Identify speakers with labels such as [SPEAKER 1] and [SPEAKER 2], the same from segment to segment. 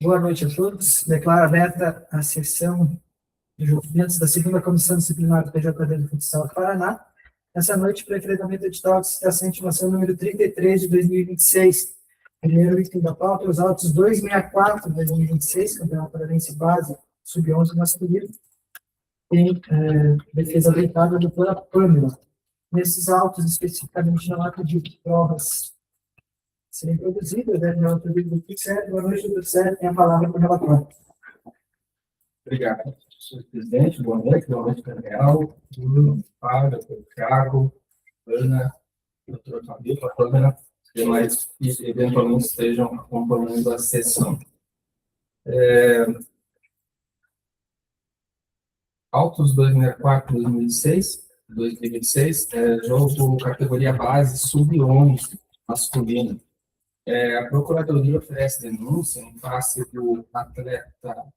[SPEAKER 1] Boa noite a todos. Declaro aberta a sessão de julgamentos da segunda Comissão Disciplinar do PJD do Futsal do Paraná. Essa noite, para referendamento edital de citação e intimação número 33 de 2026. Primeiro item da pauta, os autos 264 de 2026, Campeonato Paraense Base, Sub-11 masculino, tem defesa leitada da doutora Pâmela. Nesses autos, especificamente na lata de provas serem produzidas, deve dar autorização do Pixel. Boa noite, doutor Sérgio, tem a palavra para o relatório.
[SPEAKER 2] Obrigado, senhor presidente. Boa noite, Daniel, Bruno, Fábio, Thiago, Ana, doutor Fabio, a Câmara, e demais que eventualmente estejam acompanhando a sessão. Autos 2004, 2026, jogo categoria base sub-11 masculino. A Procuradoria oferece denúncia em face do atleta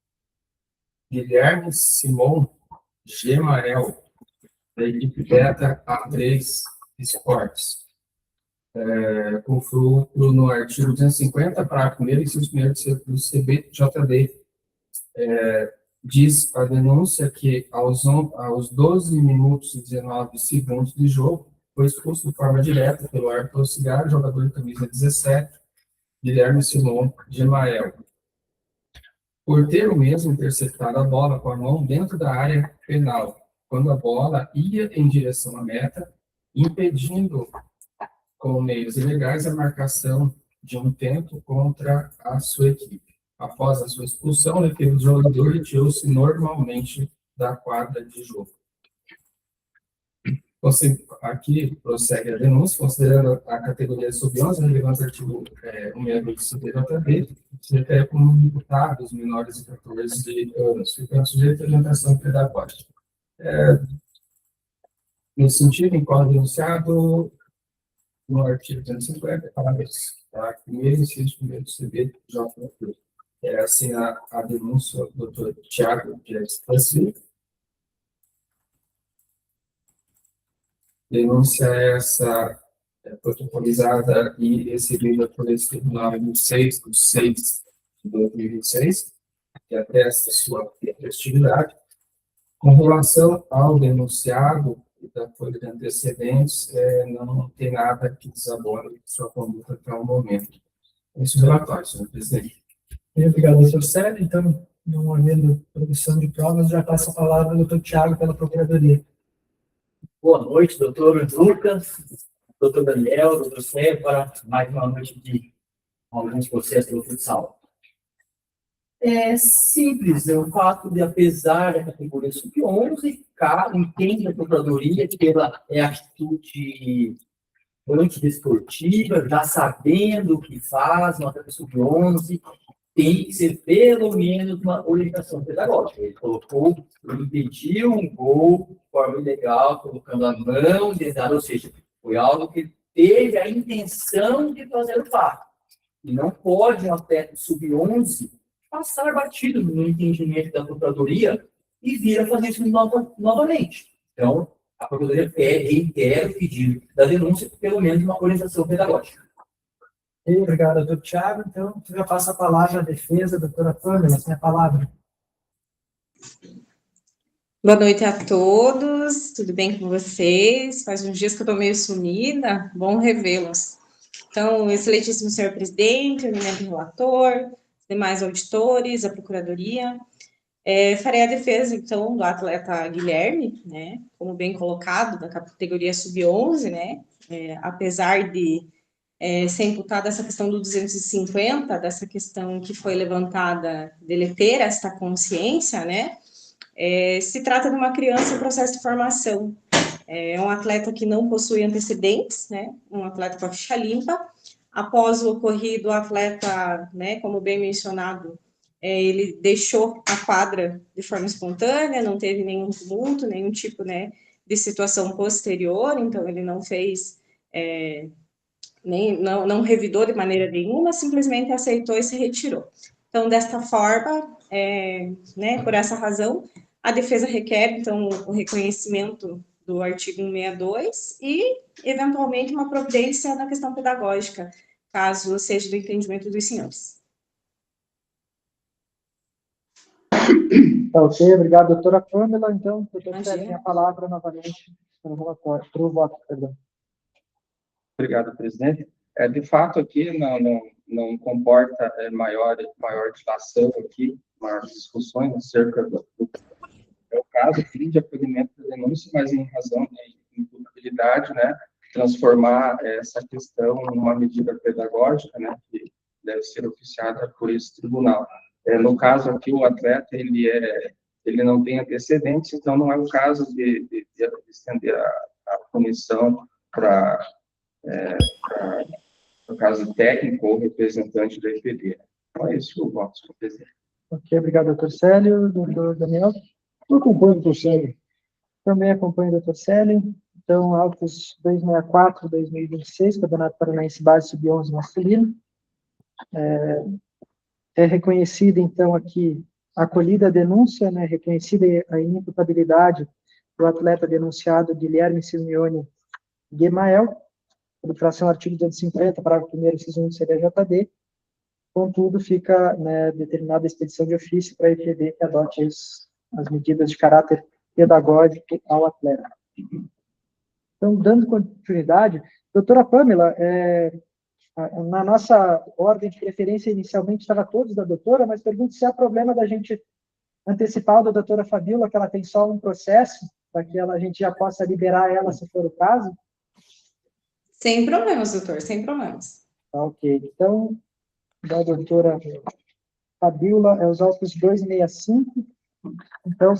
[SPEAKER 2] Guilherme Simon Gemarel, da equipe Beta A3 Esportes, com fruto no artigo 250, parágrafo 1º e inciso 1º do CBJD. Diz a denúncia que aos 12 minutos e 19 segundos de jogo, foi expulso de forma direta pelo árbitro auxiliar, jogador de camisa 17, Guilherme Simon Gemarel, por ter o mesmo interceptado a bola com a mão dentro da área penal, quando a bola ia em direção à meta, impedindo, com meios ilegais, a marcação de um tempo contra a sua equipe. Após a sua expulsão, o jogador retirou-se normalmente da quadra de jogo. Aqui prossegue a denúncia, considerando a categoria sub-11, relevante ao artigo 162 do CPJD, se refere como imputados menores de 14 anos, ficando sujeito à orientação pedagógica. Nesse sentido, incorre denunciado no artigo 250, parágrafos 1º, inciso 1º do CBJD. Assim, a denúncia do Dr. Thiago Pires da Silva. Denúncia essa protocolizada e recebida por esse tribunal em 6 de 6 de 2026, que atesta sua festividade. Com relação ao denunciado e da folha de antecedentes, não tem nada que desabone sua conduta até o momento. Esse relatório, senhor presidente.
[SPEAKER 1] Obrigado, doutor Sérgio. Então, não havendo produção de provas, já passa a palavra ao doutor Thiago pela Procuradoria.
[SPEAKER 3] Boa noite, doutor Lucas, doutor Daniel, doutor Sérgio, para mais uma noite de alguns processos do futsal. É simples, é o fato de, apesar da categoria sub-11, entende a Procuradoria pela atitude antidesportiva, já sabendo o que faz, uma categoria sub-11, tem que ser pelo menos uma orientação pedagógica. Ele impediu um gol de forma ilegal, colocando a mão dentro, ou seja, foi algo que teve a intenção de fazer o fato. E não pode um atleta sub-11 passar batido no entendimento da Procuradoria e vir a fazer isso novamente. Então, a Procuradoria reitera o pedido da denúncia, pelo menos uma orientação pedagógica.
[SPEAKER 1] Obrigado, doutor Thiago. Então, já passa a palavra à defesa, doutora Pâmela, tem a palavra.
[SPEAKER 4] Boa noite a todos, tudo bem com vocês? Faz uns dias que eu estou meio sumida, bom revê-los. Então, excelentíssimo senhor presidente, eminente relator, demais auditores, a procuradoria. Farei a defesa, então, do atleta Guilherme, né, como bem colocado, da categoria sub-11, né, apesar de ser imputada essa questão do 250, dessa questão que foi levantada dele ter esta consciência, né, se trata de uma criança em processo de formação. É um atleta que não possui antecedentes, né, um atleta com a ficha limpa. Após o ocorrido, o atleta, né, como bem mencionado, ele deixou a quadra de forma espontânea, não teve nenhum tumulto, nenhum tipo, né, de situação posterior, então ele não fez... não revidou de maneira nenhuma, simplesmente aceitou e se retirou. Então, desta forma, né, por essa razão, a defesa requer, então, o reconhecimento do artigo 162 e, eventualmente, uma providência na questão pedagógica, caso seja do entendimento dos senhores.
[SPEAKER 1] Tá ok, obrigado, doutora Pamela. Então, doutor
[SPEAKER 4] Imagina.
[SPEAKER 1] Sérgio, tem a palavra novamente para o relatório, para o voto, perdão.
[SPEAKER 2] Obrigado, presidente. De fato, aqui não comporta maior dilação aqui, maiores discussões acerca do é o caso aqui de acolhimento da denúncia, mas em razão da imputabilidade, né, transformar essa questão numa medida pedagógica, né, que deve ser oficiada por esse tribunal. No caso aqui, o atleta, ele não tem antecedentes, então não é o caso de estender a punição para no caso técnico ou representante da EPD. Então, é isso o voto, senhor presidente.
[SPEAKER 1] Ok, obrigado, doutor Célio. Doutor Daniel?
[SPEAKER 5] Eu acompanho o doutor Célio.
[SPEAKER 1] Também acompanho o doutor Célio. Então, autos 264, 2026, Campeonato Paranaense Base Sub-11 masculino. É reconhecida, então, aqui, acolhida a denúncia, né, reconhecida a inimputabilidade do atleta denunciado Guilherme Simeone Guemael, por infração ao artigo 250, parágrafo 1º, inciso 1 do CDJD. Contudo, fica, né, determinada a expedição de ofício para a EPD que adote as medidas de caráter pedagógico ao atleta. Então, dando continuidade, doutora Pamela, na nossa ordem de preferência, inicialmente, estava todos da doutora, mas pergunto se há problema da gente antecipar o da doutora Fabíola, que ela tem só um processo, para que a gente já possa liberar ela, se for o caso.
[SPEAKER 4] Sem problemas, doutor, sem problemas.
[SPEAKER 1] Tá, ok. Então, da doutora Fabíola, os autos 265. Então,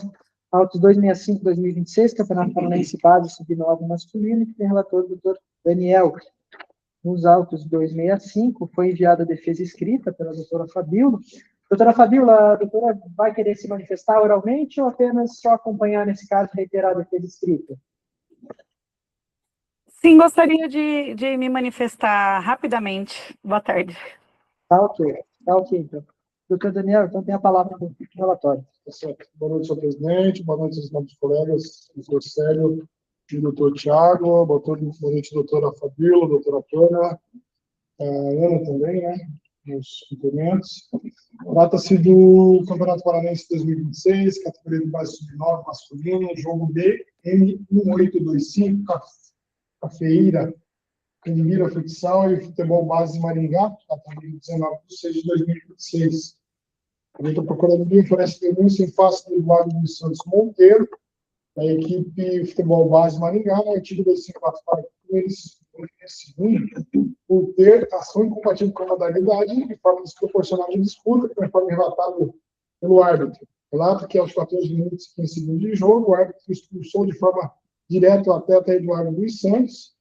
[SPEAKER 1] autos 265, 2026, Campeonato Paranaense Base Sub-9 masculino, que tem relator do doutor Daniel. Nos autos 265, foi enviada a defesa escrita pela doutora Fabíola. Doutora Fabíola, a doutora vai querer se manifestar oralmente ou apenas só acompanhar, nesse caso, reiterar a defesa escrita?
[SPEAKER 6] Sim, gostaria de me manifestar rapidamente. Boa tarde.
[SPEAKER 1] Tá ok, então. Doutor Daniel, então tem a palavra do relatório.
[SPEAKER 5] Boa noite, senhor presidente. Boa noite aos nossos colegas, doutor Célio e doutor Tiago. Boa noite, doutora Fabíola, doutora Pâmela, a Ana também, né? Nos cumprimentos. Trata-se do Campeonato Paranaense 2026, categoria de base sub-9 masculino, jogo B, M1825, Cafeíra, Canimira Futsal e Futebol Base Maringá, categoria 19 de 6 de 2026. A Procuradoria oferece denúncia em face do Eduardo dos Santos Monteiro, da equipe Futebol Base Maringá, no artigo 254, por ter ação incompatível com a modalidade de forma desproporcional de disputa, conforme relatado pelo árbitro. Relata que aos 14 minutos e 15 segundos de jogo, o árbitro expulsou de forma direta o atleta Eduardo dos Santos,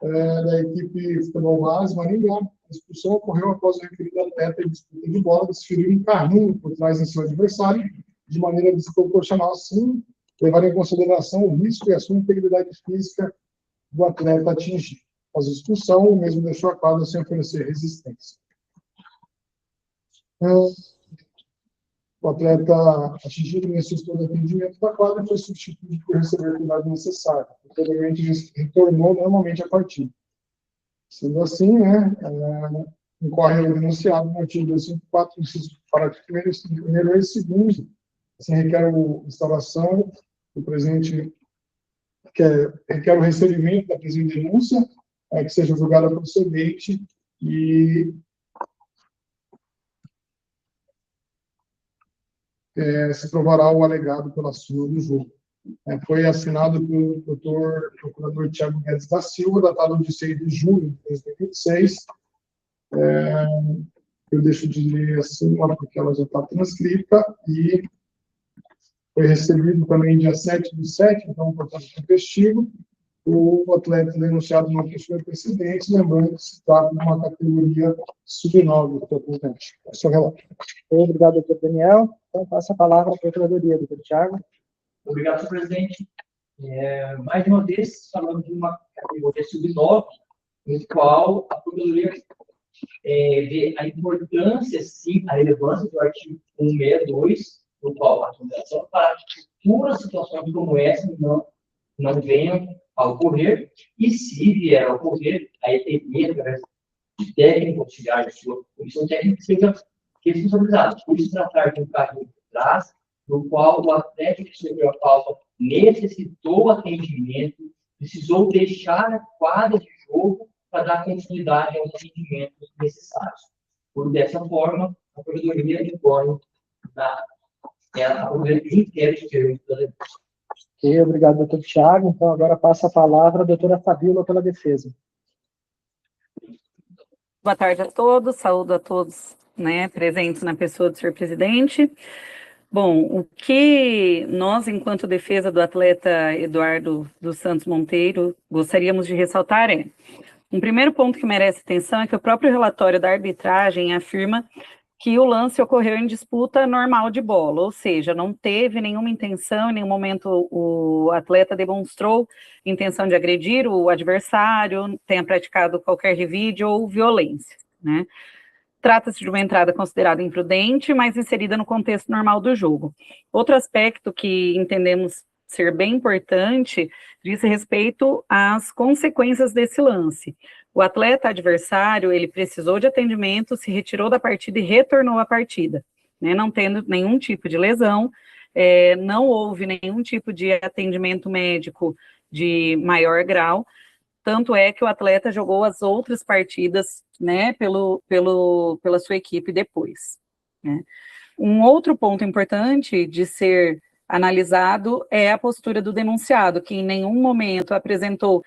[SPEAKER 5] da equipe Futebol Base Maringá. A expulsão ocorreu após o referido atleta em disputa de bola desferir um carrinho por trás em seu adversário, de maneira desproporcional, sim, levar em consideração o risco e a sua integridade física do atleta atingido. Após a expulsão, o mesmo deixou a quadra sem oferecer resistência. O atleta atingido necessitou do atendimento da quadra e foi substituído por receber o cuidado necessário. Posteriormente, retornou normalmente à partida. Sendo assim, né, incorre o denunciado no artigo 254, parágrafo 1º e 2º. Assim, requer a instauração do presente, requer o recebimento da presente denúncia, que seja julgada procedente e se provará o alegado pela súmula do jogo. Foi assinado pelo doutor procurador Tiago Guedes da Silva, datado de 6 de julho de 2026. Eu deixo de ler a súmula porque ela já está transcrita, e foi recebido também dia 7/7, então, portanto, investigo. O atleta denunciado não possui precedentes, lembrando que se trata de uma categoria sub-9, doutor presidente. É o seu relato.
[SPEAKER 1] Obrigado, doutor Daniel. Então, passo a palavra à Procuradoria, doutor Tiago.
[SPEAKER 3] Obrigado, senhor presidente. Mais uma vez, falando de uma categoria sub-9, no qual a Procuradoria vê a importância, sim, a relevância do artigo 162, no qual a fundação para que futuras situações como essa não venham a ocorrer, e se vier a ocorrer, a EPD, através de técnico auxiliar de sua comissão técnica, seja responsabilizado por se tratar de um carrinho por trás, no qual o atleta que sofreu a falta necessitou atendimento, precisou deixar a quadra de jogo para dar continuidade aos atendimentos necessários. Por dessa forma, a Procuradoria retorna a Procuradoria de Inquérito de Termos da denúncia.
[SPEAKER 1] Ok, obrigado, doutor Tiago. Então, agora passa a palavra a doutora Fabíola pela defesa.
[SPEAKER 6] Boa tarde a todos, saúdo a todos, né, presentes na pessoa do senhor presidente. Bom, o que nós, enquanto defesa do atleta Eduardo dos Santos Monteiro, gostaríamos de ressaltar é: um primeiro ponto que merece atenção é que o próprio relatório da arbitragem afirma que o lance ocorreu em disputa normal de bola, ou seja, não teve nenhuma intenção, em nenhum momento o atleta demonstrou intenção de agredir o adversário, tenha praticado qualquer revide ou violência, né? Trata-se de uma entrada considerada imprudente, mas inserida no contexto normal do jogo. Outro aspecto que entendemos ser bem importante diz respeito às consequências desse lance. O atleta adversário, ele precisou de atendimento, se retirou da partida e retornou à partida, né, não tendo nenhum tipo de lesão, não houve nenhum tipo de atendimento médico de maior grau, tanto é que o atleta jogou as outras partidas, né, pela sua equipe depois, né. Um outro ponto importante de ser analisado é a postura do denunciado, que em nenhum momento apresentou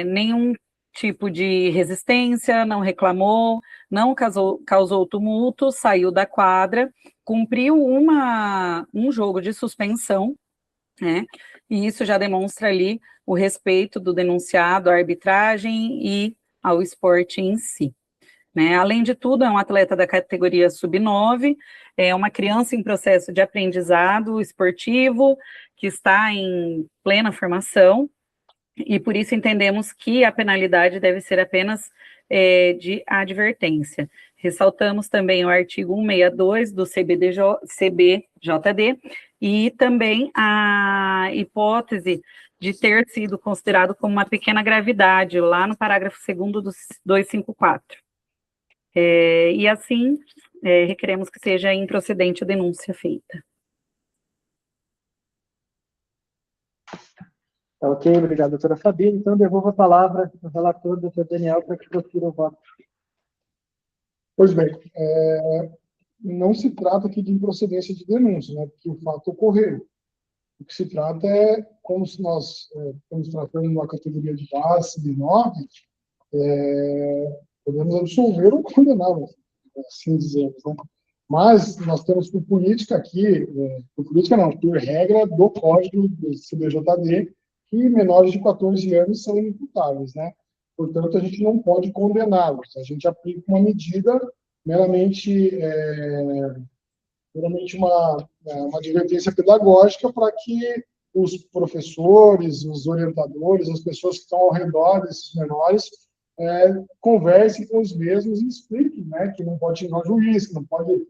[SPEAKER 6] nenhum tipo de resistência, não reclamou, não causou tumulto, saiu da quadra, cumpriu um jogo de suspensão, né? E isso já demonstra ali o respeito do denunciado à arbitragem e ao esporte em si, né? Além de tudo, é um atleta da categoria sub-9, é uma criança em processo de aprendizado esportivo, que está em plena formação, e por isso entendemos que a penalidade deve ser apenas de advertência. Ressaltamos também o artigo 162 do CBJD e também a hipótese de ter sido considerado como uma pequena gravidade, lá no parágrafo 2º do 254. E assim, requeremos que seja improcedente a denúncia feita.
[SPEAKER 1] Tá ok, obrigado, doutora Fabíola. Então, devolvo a palavra ao relator, doutor Daniel, para que profira o voto.
[SPEAKER 5] Pois bem, não se trata aqui de improcedência de denúncia, né, porque o fato ocorreu. O que se trata é, como se nós estamos tratando de uma categoria de base de 9, podemos absolver ou condenar, assim dizemos, né? Mas nós temos por política aqui, por política não, por regra do Código do CBJD, que menores de 14 anos são inimputáveis, né? Portanto, a gente não pode condená-los. A gente aplica uma medida meramente uma advertência pedagógica para que os professores, os orientadores, as pessoas que estão ao redor desses menores conversem com os mesmos e expliquem, né, que não pode xingar o juiz, que não pode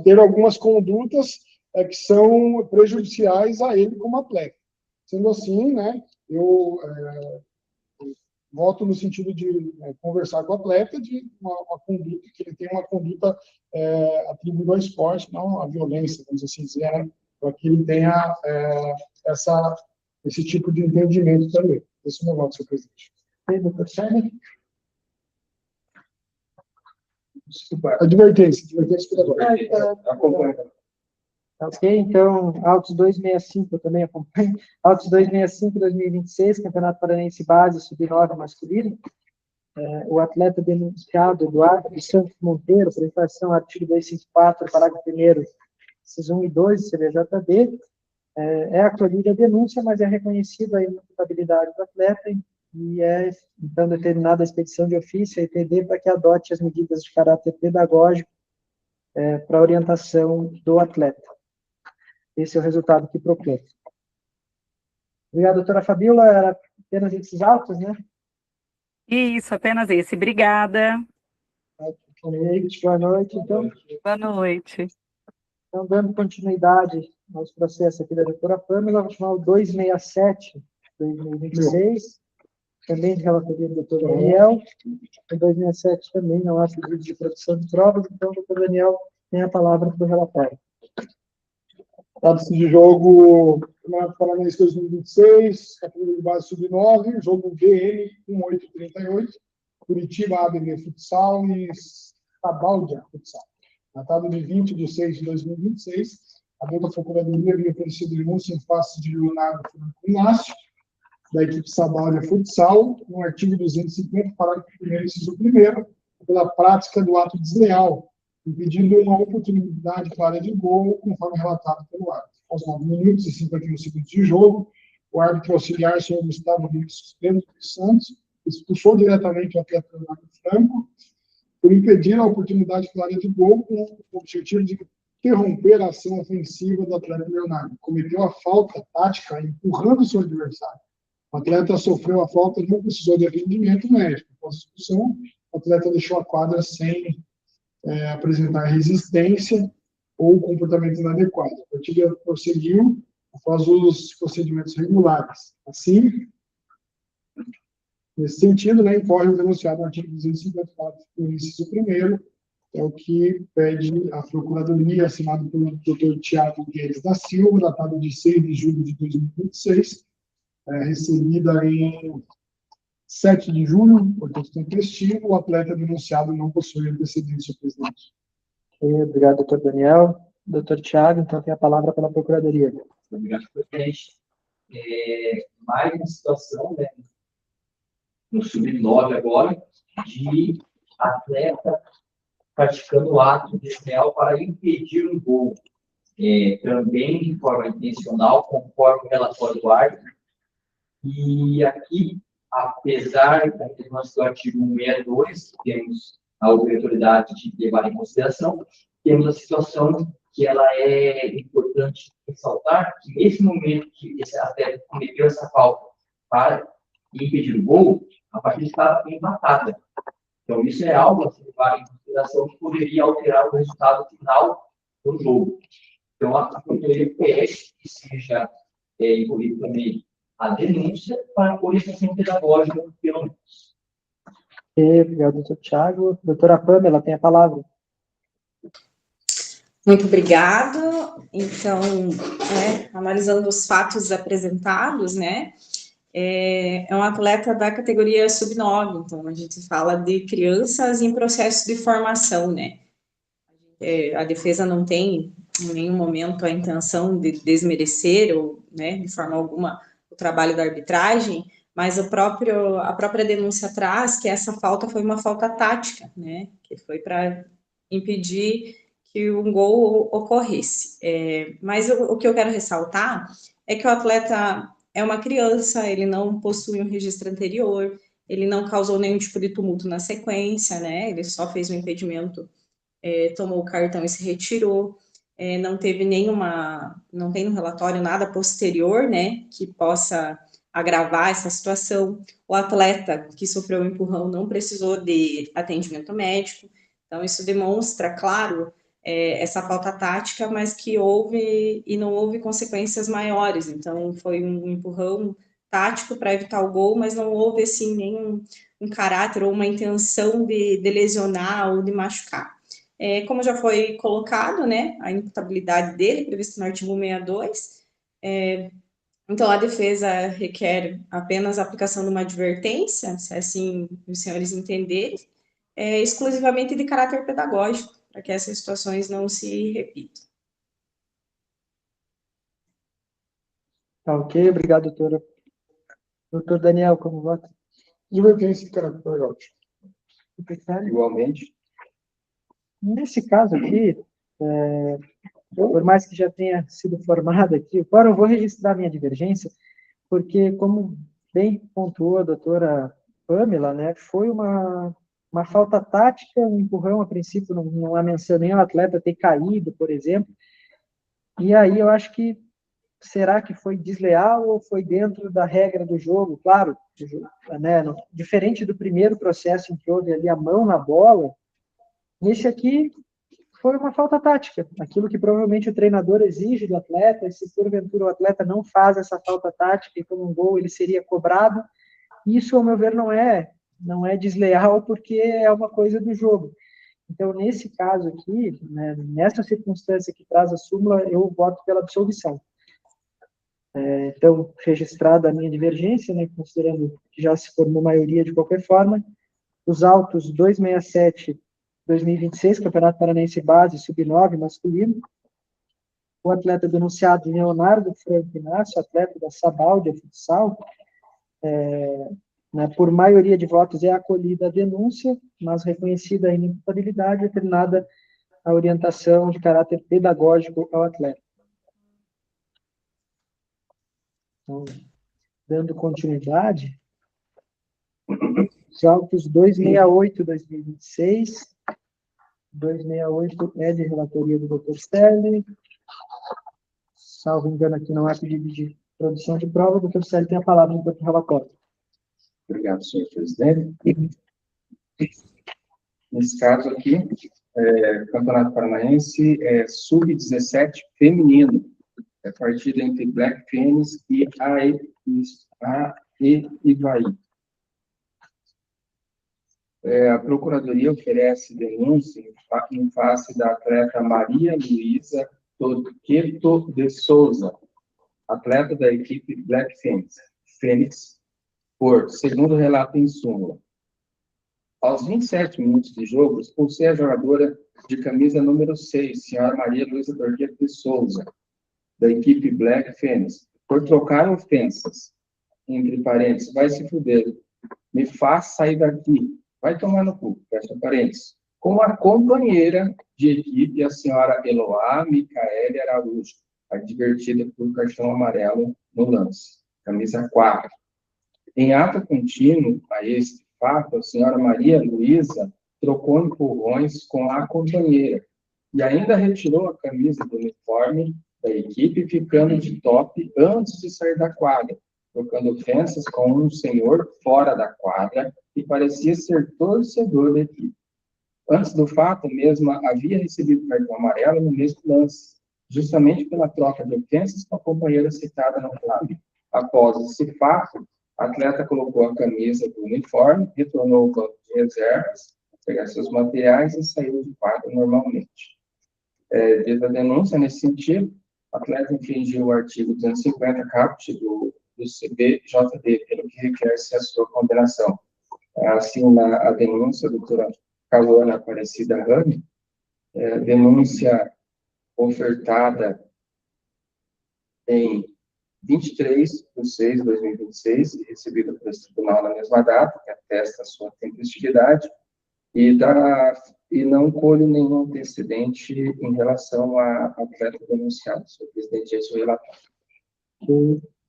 [SPEAKER 5] ter algumas condutas que são prejudiciais a ele como atleta. Sendo assim, né, eu voto no sentido de conversar com o atleta de uma conduta, que ele tem uma conduta atribuída ao esporte, não à violência, vamos assim dizer, né, para que ele tenha esse tipo de entendimento também. Esse é o meu voto, senhor presidente.
[SPEAKER 1] Doutor Sérgio?
[SPEAKER 5] Desculpa, advertência pedagógica.
[SPEAKER 1] Ok, então, autos 265, eu também acompanho. Autos 265, 2026, Campeonato Paranaense Base, Sub-9 masculino. O atleta denunciado, Eduardo dos Santos Monteiro, por infração ao artigo 254, parágrafo 1º, incisos 1 e 2 do CBJD, é acolhida a denúncia, mas é reconhecida a imputabilidade do atleta e então, determinada a expedição de ofício, a EPD, para que adote as medidas de caráter pedagógico para orientação do atleta. Esse é o resultado que propõe. Obrigado, doutora Fabíola. Era apenas esses autos, né?
[SPEAKER 6] Isso, apenas esse. Obrigada.
[SPEAKER 1] Boa noite, então.
[SPEAKER 6] Boa noite.
[SPEAKER 1] Então, dando continuidade aos processos aqui da doutora Pâmela, vamos chamar o 267, 2026, também de relatoria do doutor Daniel. O 267 também não há pedido de produção de provas, então o doutor Daniel tem a palavra para o relatório.
[SPEAKER 5] Trata-se de jogo Campeonato Paranaense 2026, categoria de base sub-9, jogo VM 1838, Curitiba ABB Futsal e Sabáudia Futsal. Datado de 20 de 6 de 2026, a dona Procuradoria havia oferecido denúncia em face de Leonardo Franco Inácio, da equipe Sabáudia Futsal, no artigo 250, parágrafo 1º, inciso 1º, pela prática do ato desleal, impedindo uma oportunidade clara de gol, conforme relatado pelo árbitro. Aos 9 minutos e 51 segundos de jogo, o árbitro auxiliar, senhor Gustavo Vinícius Pedro dos Santos, expulsou diretamente o atleta Leonardo Franco por impedir a oportunidade clara de gol, com o objetivo de interromper a ação ofensiva do atleta Leonardo. Cometeu a falta tática empurrando seu adversário. O atleta sofreu a falta e não precisou de atendimento médico. Após a expulsão, o atleta deixou a quadra sem apresentar resistência ou comportamento inadequado. A partida prosseguiu após os procedimentos regulares. Assim, nesse sentido, né, incorre o denunciado no artigo 254, inciso 1º, é o que pede a Procuradoria, assinado pelo Dr. Tiago Guedes da Silva, datado de 6 de julho de 2026, recebida em 7 de julho, portanto, tempestivo, o atleta denunciado não possui antecedentes, senhor presidente.
[SPEAKER 1] Obrigado, doutor Daniel. Doutor Tiago, então tem a palavra pela Procuradoria.
[SPEAKER 3] Obrigado, presidente. Mais uma situação, né, no sub-9 agora, de atleta praticando ato desleal para impedir um gol, também de forma intencional, conforme o relatório do árbitro. E aqui, apesar da relevância do artigo 162, que temos a obrigatoriedade de levar em consideração, temos a situação que ela é importante ressaltar, que nesse momento que esse atleta cometeu essa falta para impedir o gol, a partida está empatada. Então, isso é algo a se levar em consideração que poderia alterar o resultado final do jogo. Então, a Procuradoria pede que seja incluído também a denúncia para a orientação pedagógica, pelo menos.
[SPEAKER 1] Obrigado, doutor Tiago. Doutora Pamela, tem a palavra.
[SPEAKER 4] Muito obrigado. Então, analisando os fatos apresentados, né, é um atleta da categoria sub-9, então a gente fala de crianças em processo de formação, né. A defesa não tem, em nenhum momento, a intenção de desmerecer, ou, né, de forma alguma, o trabalho da arbitragem, mas a própria denúncia traz que essa falta foi uma falta tática, né, que foi para impedir que um gol ocorresse. Mas o que eu quero ressaltar é que o atleta é uma criança, ele não possui um registro anterior, ele não causou nenhum tipo de tumulto na sequência, né, ele só fez um impedimento, tomou o cartão e se retirou, não tem no relatório nada posterior, né, que possa agravar essa situação. O atleta que sofreu um empurrão não precisou de atendimento médico, então isso demonstra, claro, essa falta tática, mas que houve e não houve consequências maiores, então foi um empurrão tático para evitar o gol, mas não houve, assim, nenhum um caráter ou uma intenção de lesionar ou de machucar. Como já foi colocado, né, a imputabilidade dele, prevista no artigo 162, então a defesa requer apenas a aplicação de uma advertência, se assim os senhores entenderem, exclusivamente de caráter pedagógico, para que essas situações não se repitam.
[SPEAKER 1] Tá ok, obrigado, doutora. Doutor Daniel, como vota?
[SPEAKER 5] Advertência de caráter pedagógico.
[SPEAKER 2] Igualmente.
[SPEAKER 1] Nesse caso aqui, por mais que já tenha sido formado aqui, agora eu vou registrar minha divergência, porque, como bem pontuou a doutora Pamela, né, foi uma falta tática, um empurrão, a princípio não há menção nem ao atleta ter caído, por exemplo, e aí eu acho que, será que foi desleal ou foi dentro da regra do jogo? Claro, né, diferente do primeiro processo em que houve ali a mão na bola, nesse aqui foi uma falta tática, aquilo que provavelmente o treinador exige do atleta, e se porventura o atleta não faz essa falta tática e toma um gol, ele seria cobrado. Isso, ao meu ver, não é desleal, porque é uma coisa do jogo. Então, nesse caso aqui, né, nessa circunstância que traz a súmula, eu voto pela absolvição. Então, registrada a minha divergência, né, considerando que já se formou maioria de qualquer forma, os autos 267-2026, Campeonato Paranaense Base, Sub-9, masculino, o atleta denunciado Leonardo Franco Inácio, atleta da Sabaldia Futsal, né, por maioria de votos é acolhida a denúncia, mas reconhecida a inimputabilidade, determinada a orientação de caráter pedagógico ao atleta. Então, dando continuidade, os autos 268-2026, 268 é de relatoria do Dr. Sterling, salvo engano aqui não há pedido de produção de prova, o Dr. Sterling tem a palavra no próprio relatório.
[SPEAKER 2] Obrigado, senhor presidente. Nesse caso aqui, Campeonato Paranaense Sub-17 feminino, partida entre Black Phoenix e Ivaí. A Procuradoria oferece denúncia em face da atleta Maria Luísa Torqueto de Souza, atleta da equipe Black Phoenix, por, segundo relato em súmula, aos 27 minutos de jogo, expulsei a jogadora de camisa número 6, senhora Maria Luísa Torqueto de Souza, da equipe Black Phoenix, por trocar ofensas, entre parênteses, vai se fuder, me faz sair daqui, vai tomar no cu, fecha parênteses, com a companheira de equipe, a senhora Eloá Micaele Araújo, advertida por cartão amarelo no lance, camisa 4. Em ato contínuo a este fato, a senhora Maria Luísa trocou empurrões com a companheira e ainda retirou a camisa do uniforme da equipe, ficando de top antes de sair da quadra, trocando ofensas com um senhor fora da quadra que parecia ser torcedor da equipe. Antes do fato, a mesma havia recebido cartão amarelo no mesmo lance, justamente pela troca de ofensas com a companheira citada no quadro. Após esse fato, a atleta colocou a camisa do uniforme, retornou ao banco de reservas, pegar seus materiais e saiu do quadro normalmente. Desde a denúncia, nesse sentido, a atleta infringiu o artigo 250 caput do CBJD, pelo que requer-se a sua condenação. Assim, a denúncia, a doutora Caluana Aparecida Rami, denúncia ofertada em 23/6/2026, e recebida pelo tribunal na mesma data, que atesta a sua tempestividade, e não colhe nenhum antecedente em relação à atleta denunciada. Senhor presidente, esse é o relatório.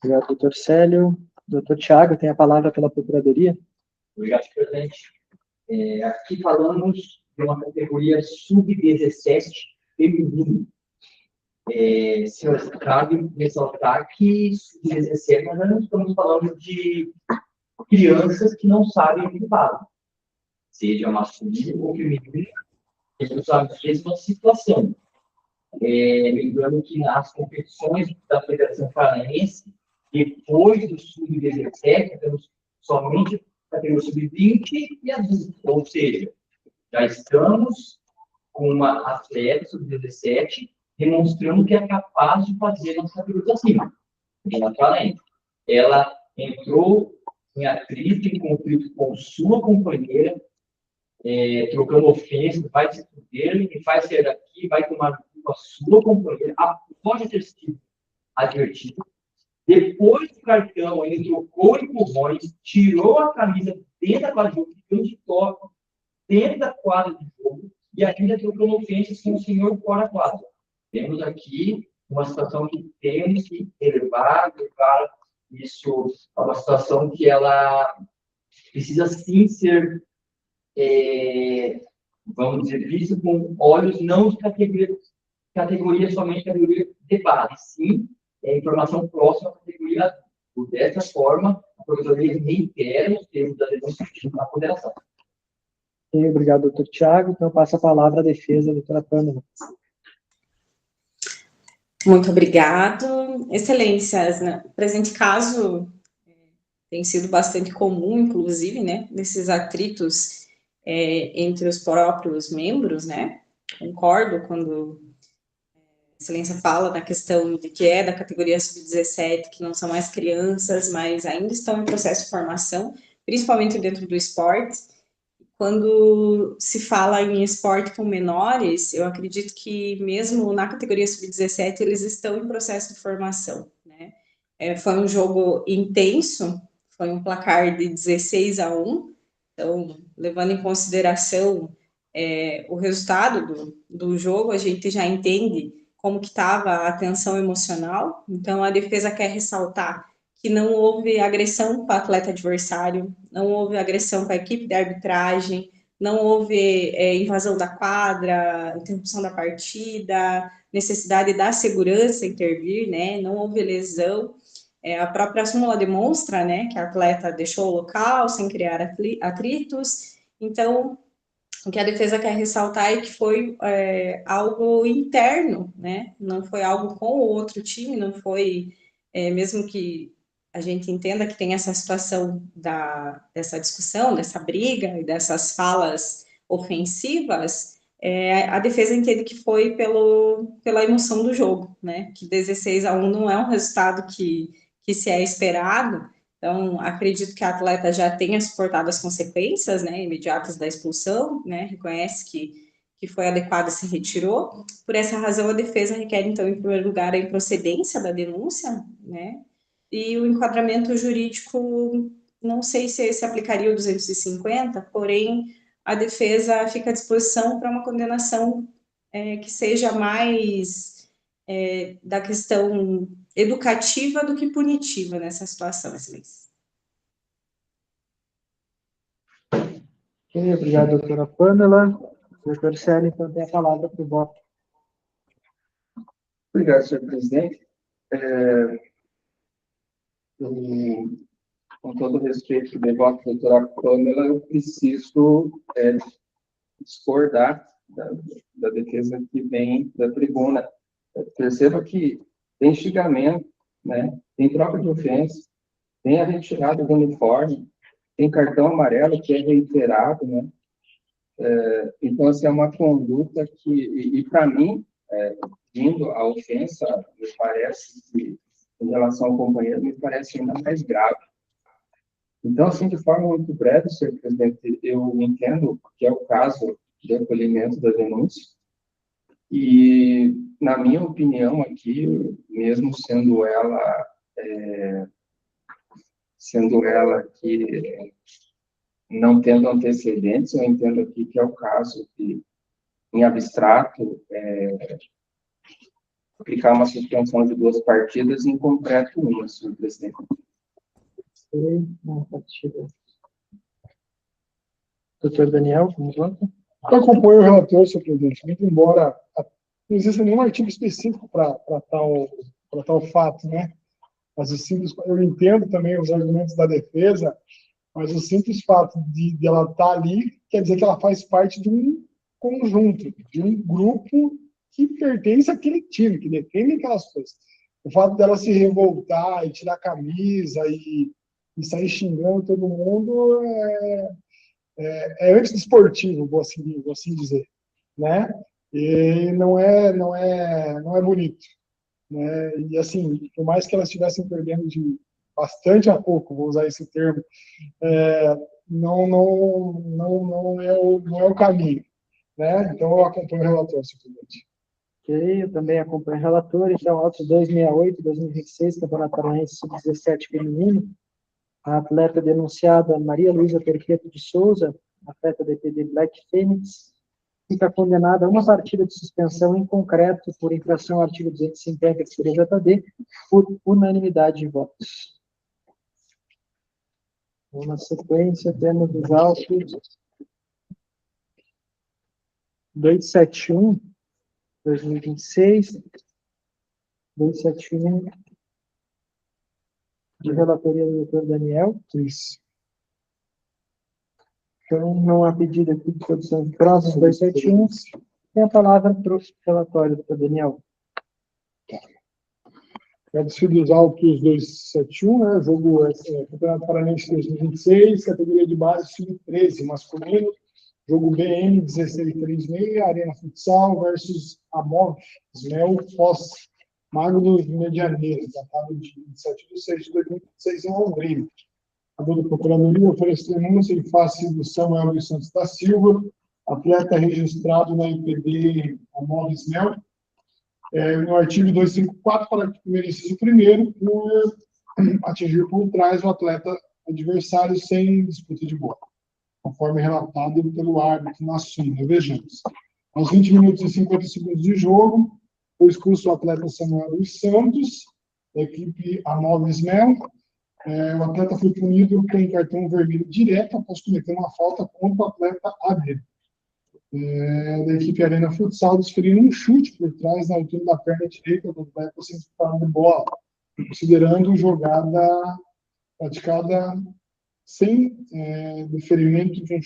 [SPEAKER 1] Obrigado, doutor Célio. Doutor Tiago, tem a palavra pela Procuradoria.
[SPEAKER 3] Obrigado, presidente. Aqui falamos de uma categoria sub-17 feminino. Senhores, cabe ressaltar que sub-17 nós não estamos falando de crianças que não sabem o que falam, seja masculino ou feminino, eles sabem a mesma situação. Lembrando que nas competições da Federação Paranaense, depois do sub-17, temos somente a categoria sub-20 e adulto, ou seja, já estamos com uma atleta sub-17 demonstrando que é capaz de fazer nas categorias acima. Ela entrou em atrito, em conflito com sua companheira, trocando ofensas, vai se fuder, e vai sair daqui, vai tomar com a sua companheira, após ter sido advertido. Depois do cartão, ele trocou empurrões, tirou a camisa dentro da quadra de jogo, ficou de top dentro da quadra de jogo, e ainda trocou ofensas com o senhor fora da quadra. Temos aqui uma situação que temos que levar isso a uma situação que ela precisa sim ser, vamos dizer, vista com olhos não de categoria somente categoria de base, sim informação próxima à categoria adulta. Dessa forma, a Procuradoria reitera os termos da denúncia na ponderação.
[SPEAKER 1] Obrigado, doutor Tiago. Então, passa a palavra à defesa, doutora Pâmela.
[SPEAKER 4] Muito obrigado. Excelências, né? O presente caso tem sido bastante comum, inclusive, né, nesses atritos entre os próprios membros, né? Concordo quando a Excelência fala na questão de que é da categoria sub-17, que não são mais crianças, mas ainda estão em processo de formação, principalmente dentro do esporte. Quando se fala em esporte com menores, eu acredito que mesmo na categoria sub-17 eles estão em processo de formação, né? Foi um jogo intenso, foi um placar de 16-1, então, levando em consideração o resultado do jogo, a gente já entende como que estava a tensão emocional. Então, a defesa quer ressaltar que não houve agressão com o atleta adversário, não houve agressão com a equipe de arbitragem, não houve invasão da quadra, interrupção da partida, necessidade da segurança intervir, né? Não houve lesão. A própria súmula demonstra, né, que a atleta deixou o local sem criar atritos. Então, o que a defesa quer ressaltar é que foi algo interno, né? Não foi algo com o outro time, não foi, mesmo que a gente entenda que tem essa situação dessa discussão, dessa briga e dessas falas ofensivas, a defesa entende que foi pela emoção do jogo, né? Que 16-1 não é um resultado que se é esperado. Então, acredito que a atleta já tenha suportado as consequências, né, imediatas da expulsão, né, reconhece que foi adequada e se retirou. Por essa razão, a defesa requer, então, em primeiro lugar, a improcedência da denúncia, né, e o enquadramento jurídico, não sei se aplicaria o 250, porém, a defesa fica à disposição para uma condenação que seja mais da questão educativa do que punitiva nessa situação, Excelência.
[SPEAKER 1] Ok, obrigado, doutora Pamela. Doutor Célio, então, tem a palavra para o voto.
[SPEAKER 2] Obrigado, senhor presidente. Com todo respeito do voto da doutora Pamela, eu preciso discordar da defesa que vem da tribuna. Perceba que tem xingamento, né? Tem troca de ofensa, tem a retirada do uniforme, tem cartão amarelo que é reiterado, né? Então, assim, é uma conduta que, e para mim, vindo a ofensa, me parece que, em relação ao companheiro, me parece ainda mais grave. Então, assim, de forma muito breve, senhor presidente, eu entendo que é o caso de acolhimento da denúncia, e, na minha opinião aqui, mesmo sendo ela que não tendo antecedentes, eu entendo aqui que é o caso de, em abstrato, aplicar uma suspensão de 2 partidas e em concreto uma, senhor presidente.
[SPEAKER 1] Uma partida. Doutor Daniel, como vota?
[SPEAKER 5] Eu acompanho o relator, senhor presidente, muito embora não exista nenhum artigo específico para tal fato, né? Mas o simples, eu entendo também os argumentos da defesa, mas o simples fato de ela estar ali quer dizer que ela faz parte de um conjunto, de um grupo que pertence àquele time, que defende aquelas coisas. O fato dela se revoltar e tirar a camisa e sair xingando todo mundo é antidesportivo, vou assim dizer, né? E não é bonito, né? E assim, por mais que elas estivessem perdendo de bastante a pouco, vou usar esse termo, não é o caminho, né? Então eu acompanho o relatório, simplesmente.
[SPEAKER 1] Ok, eu também acompanho o relator. Então, autos 268, 2026, Campeonato Paranaense Sub-17 feminino. A atleta denunciada, Maria Luísa Perpeto de Souza, atleta da EPD Black Fênix, fica condenada a uma partida de suspensão em concreto por infração ao artigo 250 do CJD por unanimidade de votos. Na sequência, temos os autos 271, 2026, 271, de relatoria do doutor Daniel.
[SPEAKER 5] Isso.
[SPEAKER 1] Então, não há pedido aqui de produção de provas, 271. Tem a palavra para o relatório, doutor Daniel.
[SPEAKER 5] Trata-se dos autos 271, né? Jogo Campeonato Paranaense 2026, categoria de base sub-13, masculino, Jogo BM 1636, Arena Futsal versus Amov Ismael Foz, Magno Medianeira, datado de 27/6/2026 em Londrina. A da Procuradoria oferece denúncia em face do Samuel dos Santos da Silva, atleta registrado na IPD Amov Ismael, no artigo 254, parágrafo 1º, inciso 1º, por atingir por trás o atleta adversário sem disputa de bola, conforme relatado pelo árbitro na súmula. Vejamos. Aos 20 minutos e 50 segundos de jogo, foi expulso o atleta Samuel dos Santos, da equipe Amov Ismael. O atleta foi punido com cartão vermelho direto após cometer uma falta contra o atleta AD, da equipe Arena Futsal, desferindo um chute por trás na altura da perna direita do atleta sem disputar de bola, considerando jogada praticada sem desferimento de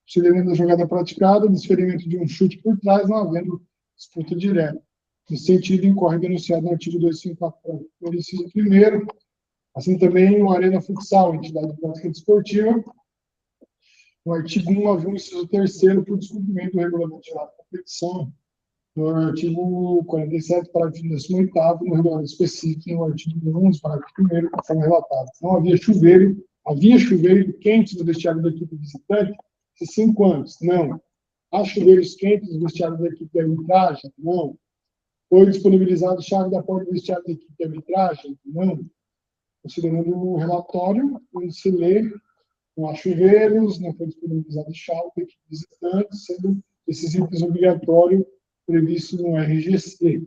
[SPEAKER 5] considerando a jogada praticada, desferimento de um chute por trás, não havendo disputa direta. Nesse sentido, incorre denunciado no artigo 254, por inciso 1º. Assim também o Arena Futsal, entidade de prática desportiva, no artigo 191, inciso 3º, por descumprimento do regulamento geral da competição, no artigo 47, parágrafo 18º, no regulamento específico, no artigo 11, parágrafo 1º, conforme relatado. Não havia chuveiro quente no vestiário da equipe visitante de 5 anos? Não. Há chuveiros quentes no vestiário da equipe de arbitragem? Não. Foi disponibilizado chave da porta do vestiário da equipe de arbitragem? Não. Considerando o relatório, onde se lê, não há chuveiros, não foi disponibilizado chave da equipe visitante, sendo esses itens obrigatórios previstos no RGC.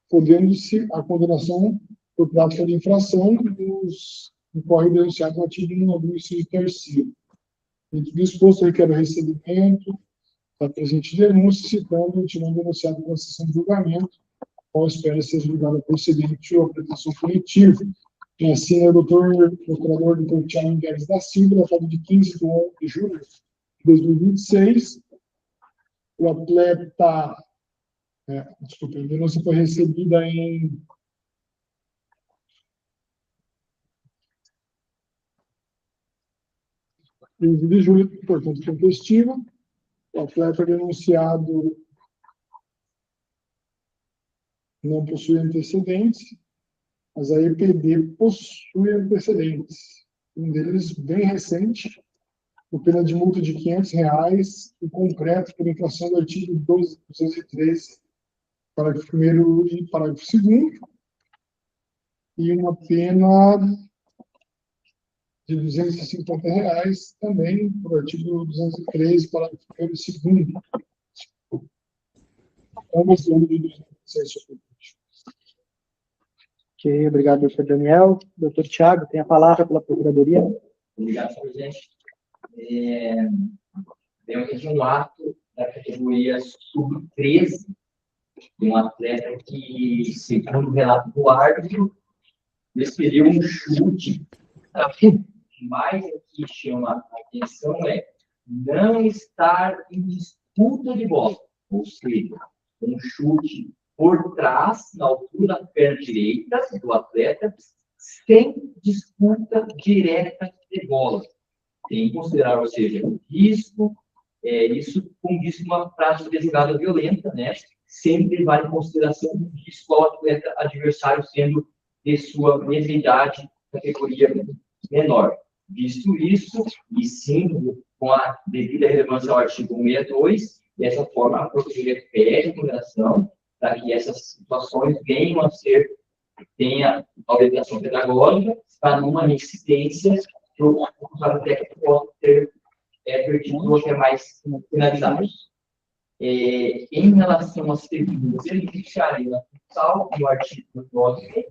[SPEAKER 5] Podendo-se a condenação por prática de infração dos incorre denunciado no artigo 191, inciso 3º. Dentro do exposto, eu requero o recebimento da presente denúncia, citando o intimando denunciado pela sessão de julgamento, qual espera ser julgada procedente ou apresentação punitiva. Quem assina é o procurador Dr. Tiago Guedes da Silva, datado de 15 de julho de 2026. O atleta, a denúncia foi recebida em 15 de julho, portanto, tempestiva. O atleta denunciado não possui antecedentes, mas a EPD possui antecedentes. Um deles bem recente, com pena de multa de R$500 e concreto por infração do artigo 213, parágrafo 1º e parágrafo 2º, e uma pena de R$250 também, por artigo 213, parágrafo 1º e 2º. Ambos do ano de 2016.
[SPEAKER 1] Ok, obrigado, doutor Daniel. Doutor Tiago, tem a palavra pela Procuradoria.
[SPEAKER 3] Obrigado, presidente. Temos aqui um ato da categoria sub-13, de um atleta que, segundo o relato do árbitro, desferiu um chute. Mas o que chama a atenção é não estar em disputa de bola, ou seja, um chute por trás, na altura da perna direita do atleta, sem disputa direta de bola. Tem que considerar, ou seja, o risco, isso com risco de uma prática de jogada violenta, né? Sempre vai em consideração o risco ao atleta adversário sendo de sua mesma idade, categoria menor. Visto isso, e sim, com a devida relevância ao artigo 162, dessa forma, a Procuradoria pede a condenação para que essas situações venham a ser, tenha a orientação pedagógica, para numa incidência que o responsável técnico possa ter perdido até mais finalizados. Em relação às perguntas, ele fixaria na futsal, no artigo 9,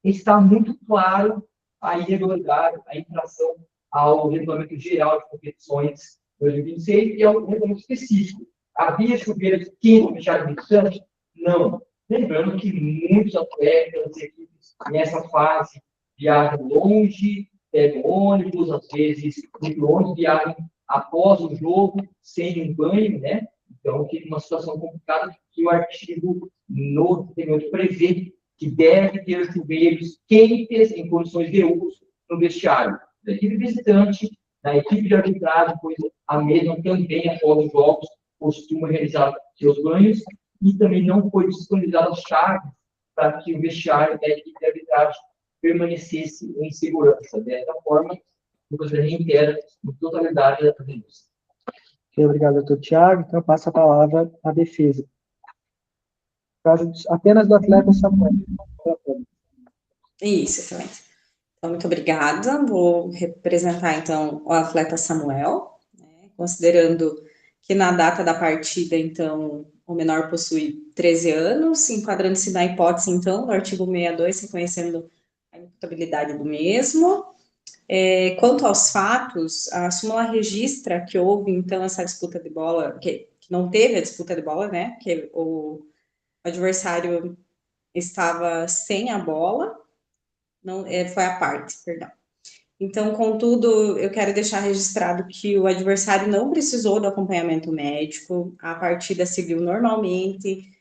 [SPEAKER 3] está muito claro a irregularidade, a infração ao Regulamento Geral de Competições 2026 e ao regulamento específico. Havia chuveiros quentes já gritando? Não. Lembrando que muitos atletas, equipes, nessa fase, viajam longe, pegam ônibus, às vezes, muito longe, viajam após o jogo, sem um banho, né? Então, fica uma situação complicada que o artigo no regulamento prevê que deve ter chuveiros quentes em condições de uso no vestiário. da equipe visitante, da equipe de arbitragem, pois a mesma também, após os jogos, costuma realizar seus banhos, e também não foi disponibilizado chave para que o vestiário da equipe de arbitragem permanecesse em segurança. Dessa forma, você reitera em totalidade a denúncia.
[SPEAKER 1] Obrigado, doutor Tiago. Então, eu passo a palavra à defesa. Caso apenas do atleta Samuel.
[SPEAKER 4] Isso, excelente. Então, muito obrigada. Vou representar, então, o atleta Samuel, né, considerando que na data da partida, então, o menor possui 13 anos, enquadrando-se na hipótese, então, do artigo 62, reconhecendo a imputabilidade do mesmo. Quanto aos fatos, a súmula registra que houve, então, essa disputa de bola, que não teve a disputa de bola, né, que o adversário estava sem a bola, não, foi a parte, perdão. Então, contudo, eu quero deixar registrado que o adversário não precisou do acompanhamento médico, a partida seguiu normalmente,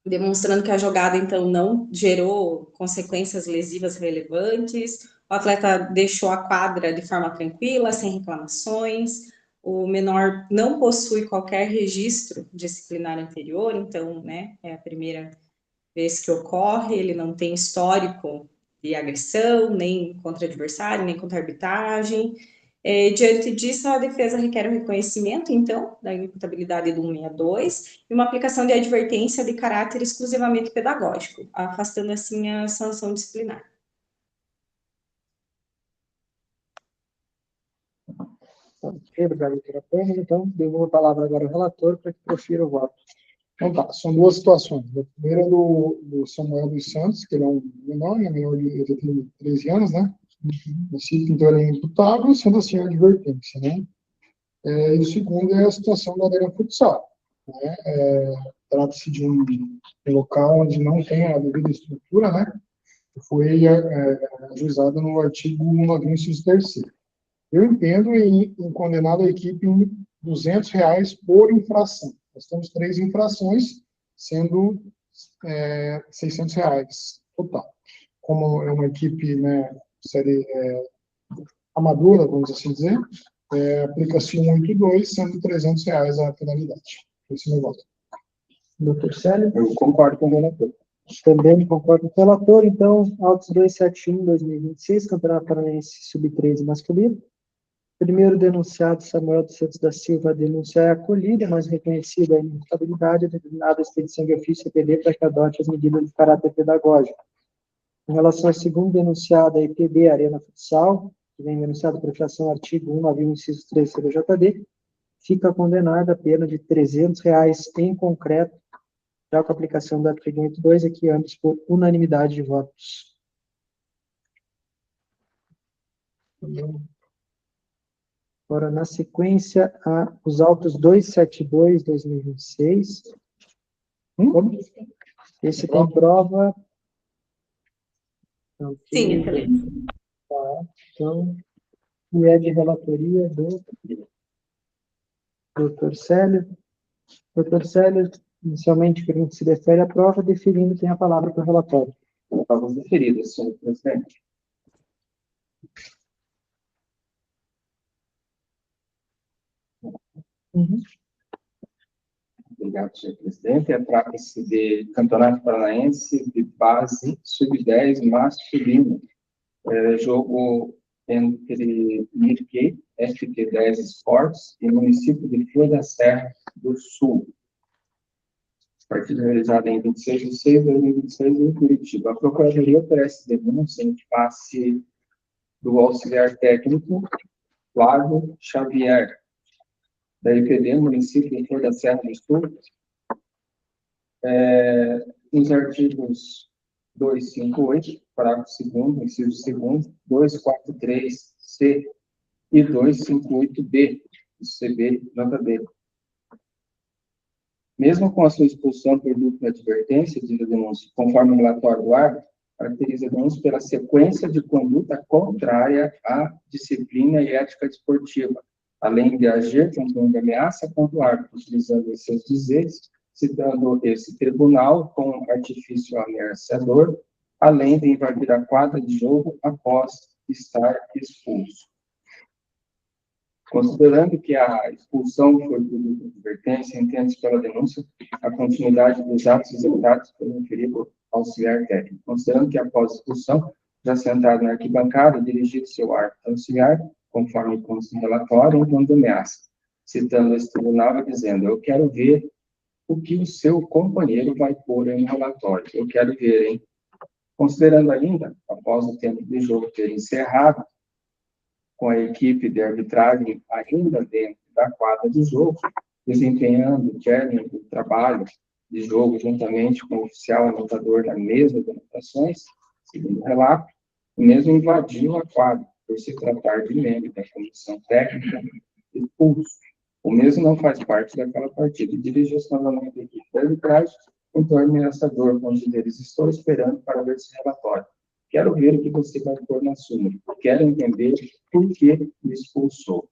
[SPEAKER 4] demonstrando que a jogada, então, não gerou consequências lesivas relevantes, o atleta deixou a quadra de forma tranquila, sem reclamações, o menor não possui qualquer registro disciplinar anterior, então, né, é a primeira vez que ocorre, ele não tem histórico de agressão, nem contra adversário, nem contra arbitragem. Diante disso, a defesa requer o reconhecimento, então, da imputabilidade do 162 e uma aplicação de advertência de caráter exclusivamente pedagógico, afastando, assim, a sanção disciplinar.
[SPEAKER 1] Obrigado, doutora Pâmela. Então, devolvo a palavra agora ao relator para que profira o voto. Então tá, são duas situações. A primeira é do Samuel dos Santos, que ele é um menor, né? Ele tem 13 anos, né? Então ele é imputável, sendo assim a advertência, né? E o segundo é a situação da Arena Futsal, né? Trata-se de um local onde não tem a devida estrutura, né? Foi ajuizado no artigo 191, inciso 3º. Eu entendo em condenar a equipe em R$ 200 por infração. Nós temos 3 infrações, sendo R$ 600 total. Como é uma equipe, né, série amadora, vamos assim dizer, aplica-se 182, sendo R$ 300 a penalidade. Esse é o meu voto. Doutor Célio?
[SPEAKER 2] Eu concordo com o relator.
[SPEAKER 1] Também concordo com o relator. Então, autos 271/2026, Campeonato Paranaense Sub-13 masculino. Primeiro denunciado, Samuel dos Santos da Silva, a denúncia é acolhida, mas reconhecida a imputabilidade, determinada a expedição de ofício EPD para que adote as medidas de caráter pedagógico. Em relação ao segundo denunciado, a EPD, Arena Futsal, que vem denunciado por infração artigo 191, inciso 3, CBJD, fica condenada a pena de R$ 300 em concreto, já com a aplicação do artigo 82, aqui ambos por unanimidade de votos. Agora, na sequência, os autos 272/2026. Como? Esse tem prova.
[SPEAKER 4] Sim, excelente.
[SPEAKER 1] Tá, então, e é de relatoria do doutor Célio. Doutor Célio, inicialmente, que a gente se refere à prova, definindo quem é a palavra para o relatório.
[SPEAKER 2] Provas deferidas, senhor presidente. Obrigado, senhor presidente. Trata-se de Campeonato Paranaense de Base Sub-10 masculino. Jogo entre Mirquei, FT10 Sports e município de Flor da Serra do Sul. Partida realizada em 26/6/2026 em Curitiba. A Procuradoria oferece denúncia em face do auxiliar técnico Flávio Xavier, da IPD, município de Flor da Serra do Sul, nos artigos 258, parágrafo 2º, inciso 2º, 243-C e 258-B, do CBJD. Mesmo com a sua expulsão por dupla advertência, diz a denúncia, conforme o relatório do árbitro, caracteriza a denúncia pela sequência de conduta contrária à disciplina e ética desportiva, além de agir com tom de ameaça contra o árbitro, utilizando esses dizeres, citando esse tribunal com artifício ameaçador, além de invadir a quadra de jogo após estar expulso. Considerando que a expulsão foi produto de advertência, entende-se pela denúncia a continuidade dos atos executados pelo referido auxiliar técnico. Considerando que após a expulsão, já sentado na arquibancada, dirigido seu árbitro auxiliar, conforme consta no relatório, em tom de ameaça, citando esse tribunal e dizendo: eu quero ver o que o seu companheiro vai pôr em relatório. Eu quero ver, hein? Considerando ainda, após o tempo de jogo ter encerrado, com a equipe de arbitragem ainda dentro da quadra de jogo, desempenhando o trabalho de jogo juntamente com o oficial anotador da mesa de anotações, segundo o relato, o mesmo invadiu a quadra, por se tratar de membro da comissão técnica expulso. O mesmo não faz parte daquela partida e dirigiu-se novamente à equipe de arbitragem, com tom ameaçador, com eles: estou esperando para ver esse relatório. Quero ver o que você vai pôr na súmula. Quero entender por que me expulsou.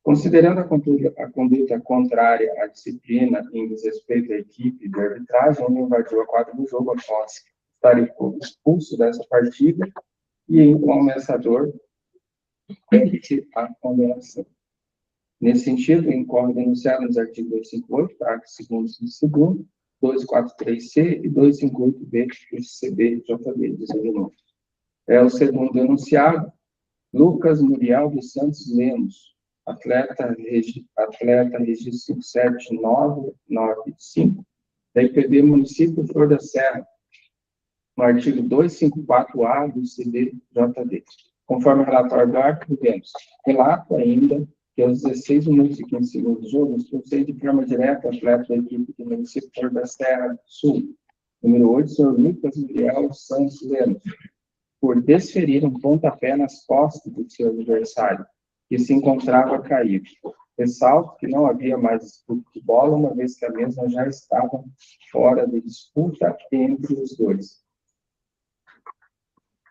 [SPEAKER 2] Considerando a conduta contrária à disciplina em desrespeito à equipe de arbitragem, ele invadiu a quadra do jogo após estar expulso dessa partida e, em um ameaçador, pede a condenação. Nesse sentido, incorre denunciado nos artigos 258, parágrafo 2º, 243C e 258B do CBJB, diz o denúncio. É o segundo denunciado, Lucas Muriel dos Santos Lemos, atleta registro 57995, da IPB Município Flor da Serra, no artigo 254A do CBJD. Conforme o relatório do árbitro, vemos: relato ainda que aos 16 minutos e 15 segundos do jogo, expulsei de forma direta o atleta da equipe do município Flor da Serra do Sul, número 8, senhor Lucas Muriel Santos Lemos, por desferir um pontapé nas costas do seu adversário, que se encontrava caído. Ressalto que não havia mais disputa de bola, uma vez que a mesma já estava fora de disputa entre os dois.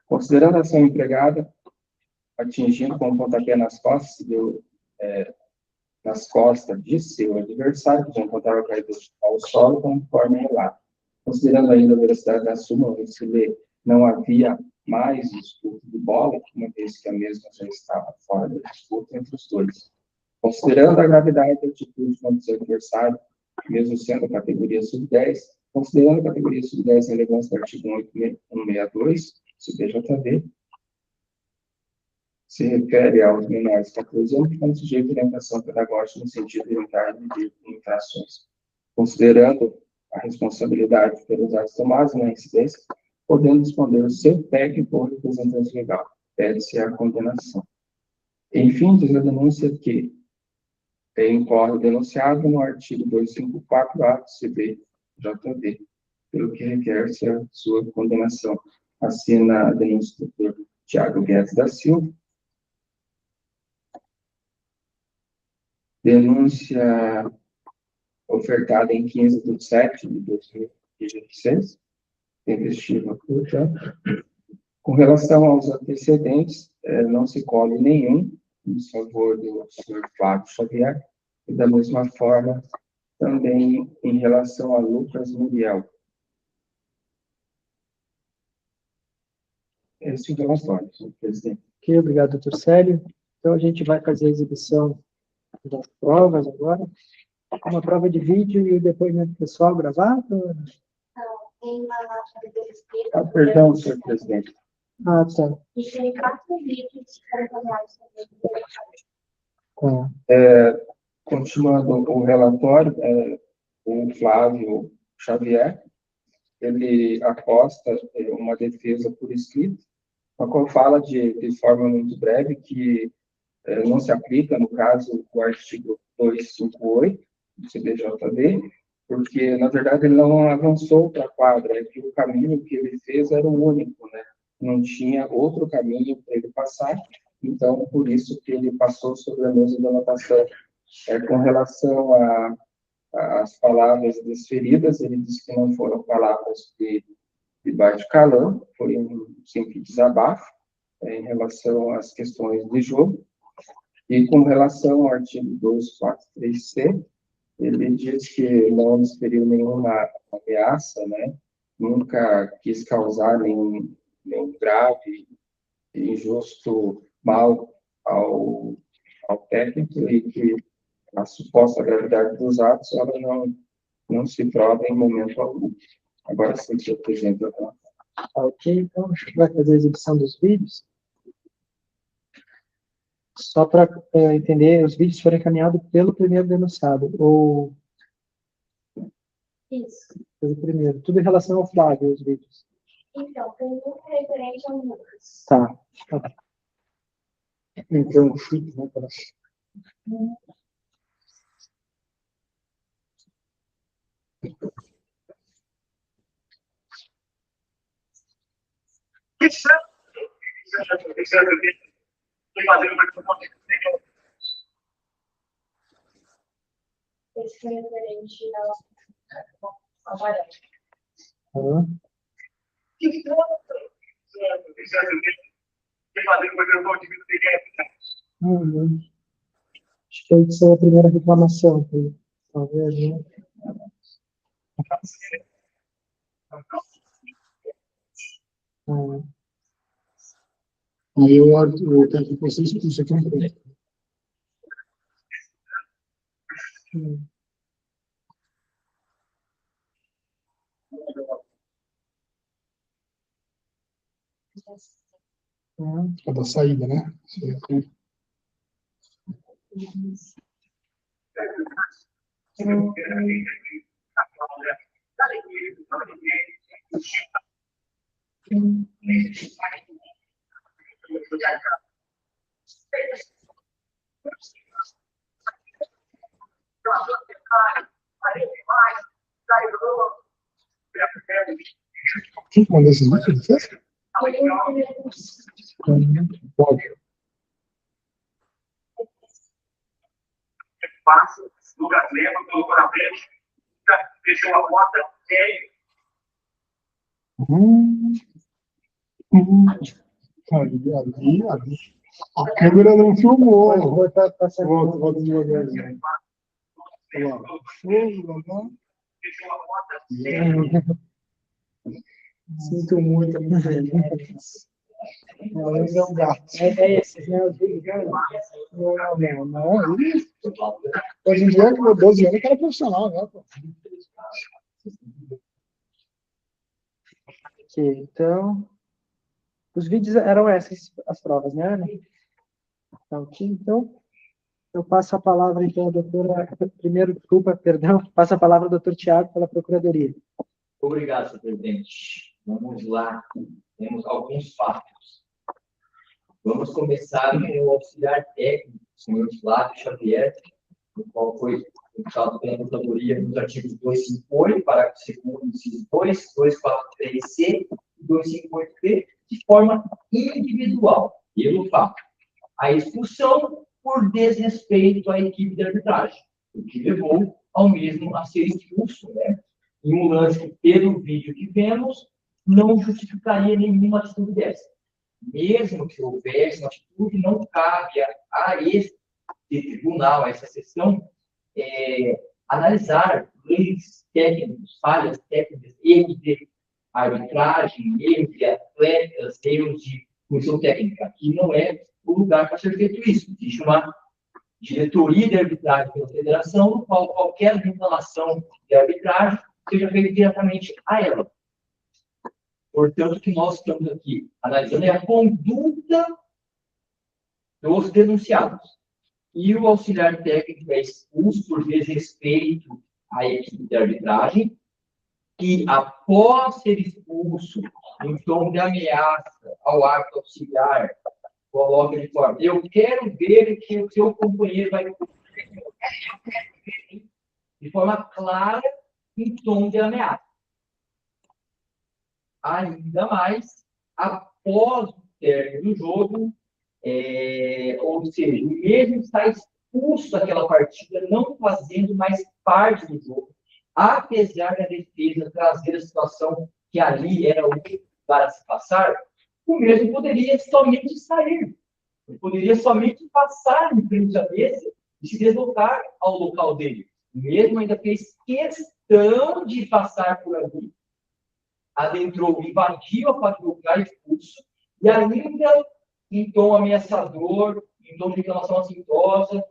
[SPEAKER 2] Considerando a ação empregada, atingindo com um pontapé nas costas, nas costas de seu adversário, que já encontrava caído ao solo, conforme relato. Considerando ainda a velocidade da súmula, se lê, não havia mais disputa de bola, uma vez que a mesma já estava fora da disputa entre os dois. Considerando a gravidade da atitude contra o seu adversário, mesmo sendo a categoria sub-10, considerando a categoria sub-10 a relevância do artigo 162, CBJD, se refere aos menores de 14 anos que estão sujeitos à orientação pedagógica no sentido de evitar infrações. Considerando a responsabilidade pelos atos tomados na incidência, podendo responder o seu técnico ou representante legal. Pede-se a condenação. Enfim, diz a denúncia que incorre o denunciado no artigo 254A do CBJD, pelo que requer-se a sua condenação. Assina a denúncia do Dr. Tiago Guedes da Silva. Denúncia ofertada em 15/7/2016, investigativa curta. Com relação aos antecedentes, não se colhe nenhum em favor do senhor Flávio Xavier, e da mesma forma também em relação a Lucas Muriel. Esse é o relatório, senhor presidente.
[SPEAKER 1] Ok, obrigado, doutor Célio. Então, a gente vai fazer a exibição das provas agora. Uma prova de vídeo e o depoimento pessoal gravado?
[SPEAKER 7] Tem uma nota de desespero.
[SPEAKER 2] Perdão, senhor presidente.
[SPEAKER 1] Ah, tá.
[SPEAKER 7] E tem 4 vídeos acompanhados
[SPEAKER 2] Continuando o relatório, o Flávio Xavier, ele aposta uma defesa por escrito, a qual fala de forma muito breve que não se aplica, no caso, o artigo 258 do CBJD, porque, na verdade, ele não avançou para a quadra, é que o caminho que ele fez era o único, né? Não tinha outro caminho para ele passar, então, por isso que ele passou sobre a mesa de anotação. Com relação às palavras desferidas, ele disse que não foram palavras de baixo calão, foi um simples desabafo em relação às questões de jogo. E com relação ao artigo 243C, ele diz que não desferiu nenhuma ameaça, né? Nunca quis causar nenhum nenhum grave e injusto mal ao técnico e que a suposta gravidade dos atos ela não se prova em momento algum. Agora sim, senhor presidente.
[SPEAKER 1] Ok, então acho que vai fazer a exibição dos vídeos. Só para entender, os vídeos foram encaminhados pelo primeiro denunciado, ou
[SPEAKER 7] Isso.
[SPEAKER 1] pelo primeiro. Tudo em relação ao Flávio, os vídeos.
[SPEAKER 7] Então, pergunta referente ao Lucas.
[SPEAKER 1] Tá. Então, chute, né, para...
[SPEAKER 7] Esse foi referente ao Varela.
[SPEAKER 1] Uhum. Acho que essa é a primeira reclamação. Talvez, né?
[SPEAKER 5] Aí o técnico vocês expulsa aqui no preto. É da saída, né? Quem que mandou esse link? Ele fez? Pode.
[SPEAKER 8] Lucas Lema, colocou na frente, fechou a porta,
[SPEAKER 5] Ali. A câmera não filmou. Volta devagarzinho. Olha lá.
[SPEAKER 8] fechou a porta,
[SPEAKER 1] Sinto muito.
[SPEAKER 5] Mas é um gato.
[SPEAKER 1] É esse, né?
[SPEAKER 5] Não. Hoje em dia, com 12 anos, o cara é profissional, né? Pô?
[SPEAKER 1] Ok, então, os vídeos eram essas as provas, né, Ana? Tá, ok, então, eu passo a palavra, então, à doutora, primeiro, desculpa, perdão, passo a palavra ao doutor Tiago pela Procuradoria.
[SPEAKER 3] Obrigado, senhor presidente. Vamos lá. Temos alguns fatos. Vamos começar com o auxiliar técnico, o senhor Flávio Xavier, o qual foi imputado pela Procuradoria nos artigos 258, parágrafo 2º, inciso 2, 243C e 258B, de forma individual, pelo fato. A expulsão por desrespeito à equipe de arbitragem, o que levou ao mesmo a ser expulso, né? Em um lance que, pelo vídeo que vemos, não justificaria nenhuma atitude dessa. Mesmo que houvesse uma atitude, não cabe a esse tribunal, a essa sessão, analisar erros técnicos, falhas técnicas, erros de arbitragem, erros de atletas, erros de comissão técnica. Aqui não é o lugar para ser feito isso. Existe uma diretoria de arbitragem pela federação, no qual qualquer reclamação de arbitragem seja feita diretamente a ela. Portanto, o que nós estamos aqui analisando é a conduta dos denunciados. E o auxiliar técnico é expulso por desrespeito à equipe de arbitragem, que, após ser expulso, em tom de ameaça ao árbitro auxiliar, coloca de forma: eu quero ver o que o seu companheiro vai fazer, de forma clara, em tom de ameaça. Ainda mais, após o término do jogo, ou seja, o mesmo está expulso daquela partida, não fazendo mais parte do jogo, apesar da defesa trazer a situação que ali era o para se passar, o mesmo poderia somente sair. Ele poderia somente passar em frente à mesa e se deslocar ao local dele. O mesmo ainda fez questão de passar por ali, adentrou, invadiu a parte do lugar expulso, e ainda, em tom ameaçador, em tom de reclamação assintosa,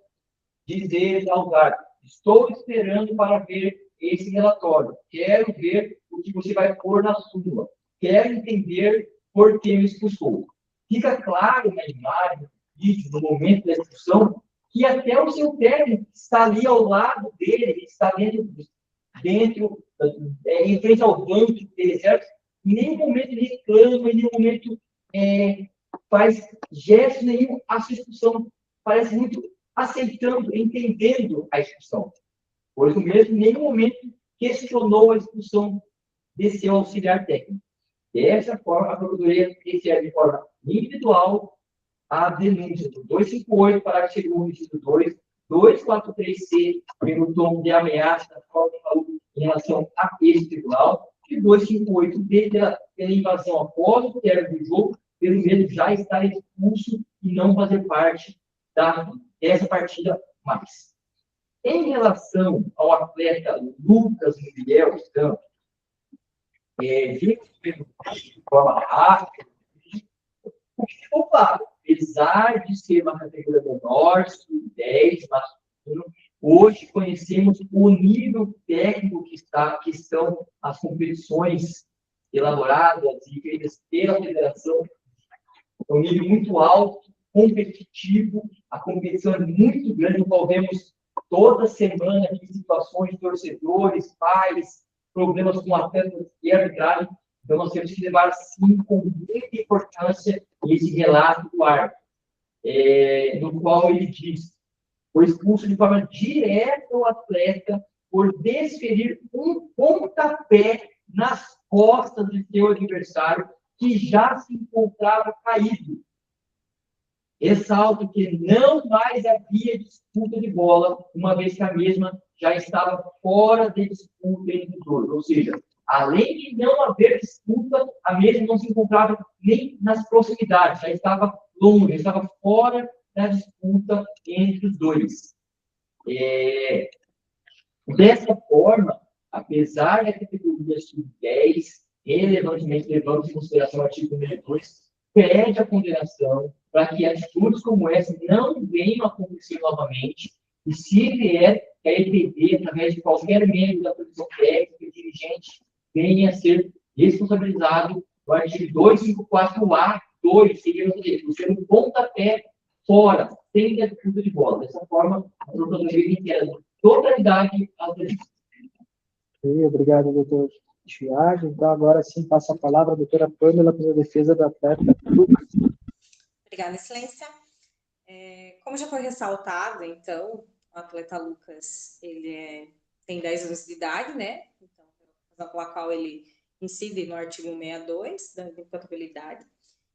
[SPEAKER 3] dizer ao guarda: estou esperando para ver esse relatório, quero ver o que você vai pôr na súmula, quero entender por que me expulsou. Fica claro na imagem, no vídeo, no momento da expulsão, que até o seu técnico está ali ao lado dele, está dentro em frente ao banco dele, certo? Em nenhum momento ele reclama, em nenhum momento faz gesto nenhum à sua expulsão. Parece muito aceitando, entendendo a expulsão. Por isso mesmo, em nenhum momento questionou a expulsão desse seu auxiliar técnico. Dessa forma, a Procuradoria recebe de forma individual a denúncia do 258, parágrafo 2º, inciso 2, 243C, pelo tom de ameaça da forma que falou em relação a esse tribunal, e 258B, pela invasão após o término do jogo, pelo menos já estar expulso e não fazer parte dessa partida mais. Em relação ao atleta Lucas Miguel Campos, de forma rápida, o que ficou claro, apesar de ser uma categoria menor, sub-10, masculino, hoje conhecemos o nível técnico que estão as competições elaboradas e feitas pela federação. É um nível muito alto, competitivo, a competição é muito grande, no qual vemos toda semana aqui situações de torcedores, pais, problemas com atletas e arbitragem. Então, nós temos que levar, sim, com muita importância esse relato do árbitro, no qual ele diz: foi expulso de forma direta o atleta por desferir um pontapé nas costas de seu adversário, que já se encontrava caído. Ressalto que não mais havia disputa de bola, uma vez que a mesma já estava fora de disputa entre os dois. Ou seja, além de não haver disputa, a mesma não se encontrava nem nas proximidades, já estava longe, já estava fora da disputa entre os dois. Dessa forma, apesar da categoria sub-10, relevantemente levando em consideração o artigo número 2, pede a condenação para que atitudes como essa não venham a acontecer novamente, e se vier, que a EPD, através de qualquer membro da comissão técnica e dirigente, venha a ser responsabilizado no artigo 254A2, seguindo ser um pontapé fora, sem a disputa de bola. Dessa forma, a Procuradoria inteira, totalidade às denúncias.
[SPEAKER 1] Obrigado, doutor Tiago. Então, agora sim, passo a palavra à doutora Pâmela pela defesa do atleta Lucas.
[SPEAKER 4] Obrigada, excelência. Como já foi ressaltado, então, o atleta Lucas, ele tem 10 anos de idade, né? Então, pela qual ele incide no artigo 162 da incompatibilidade.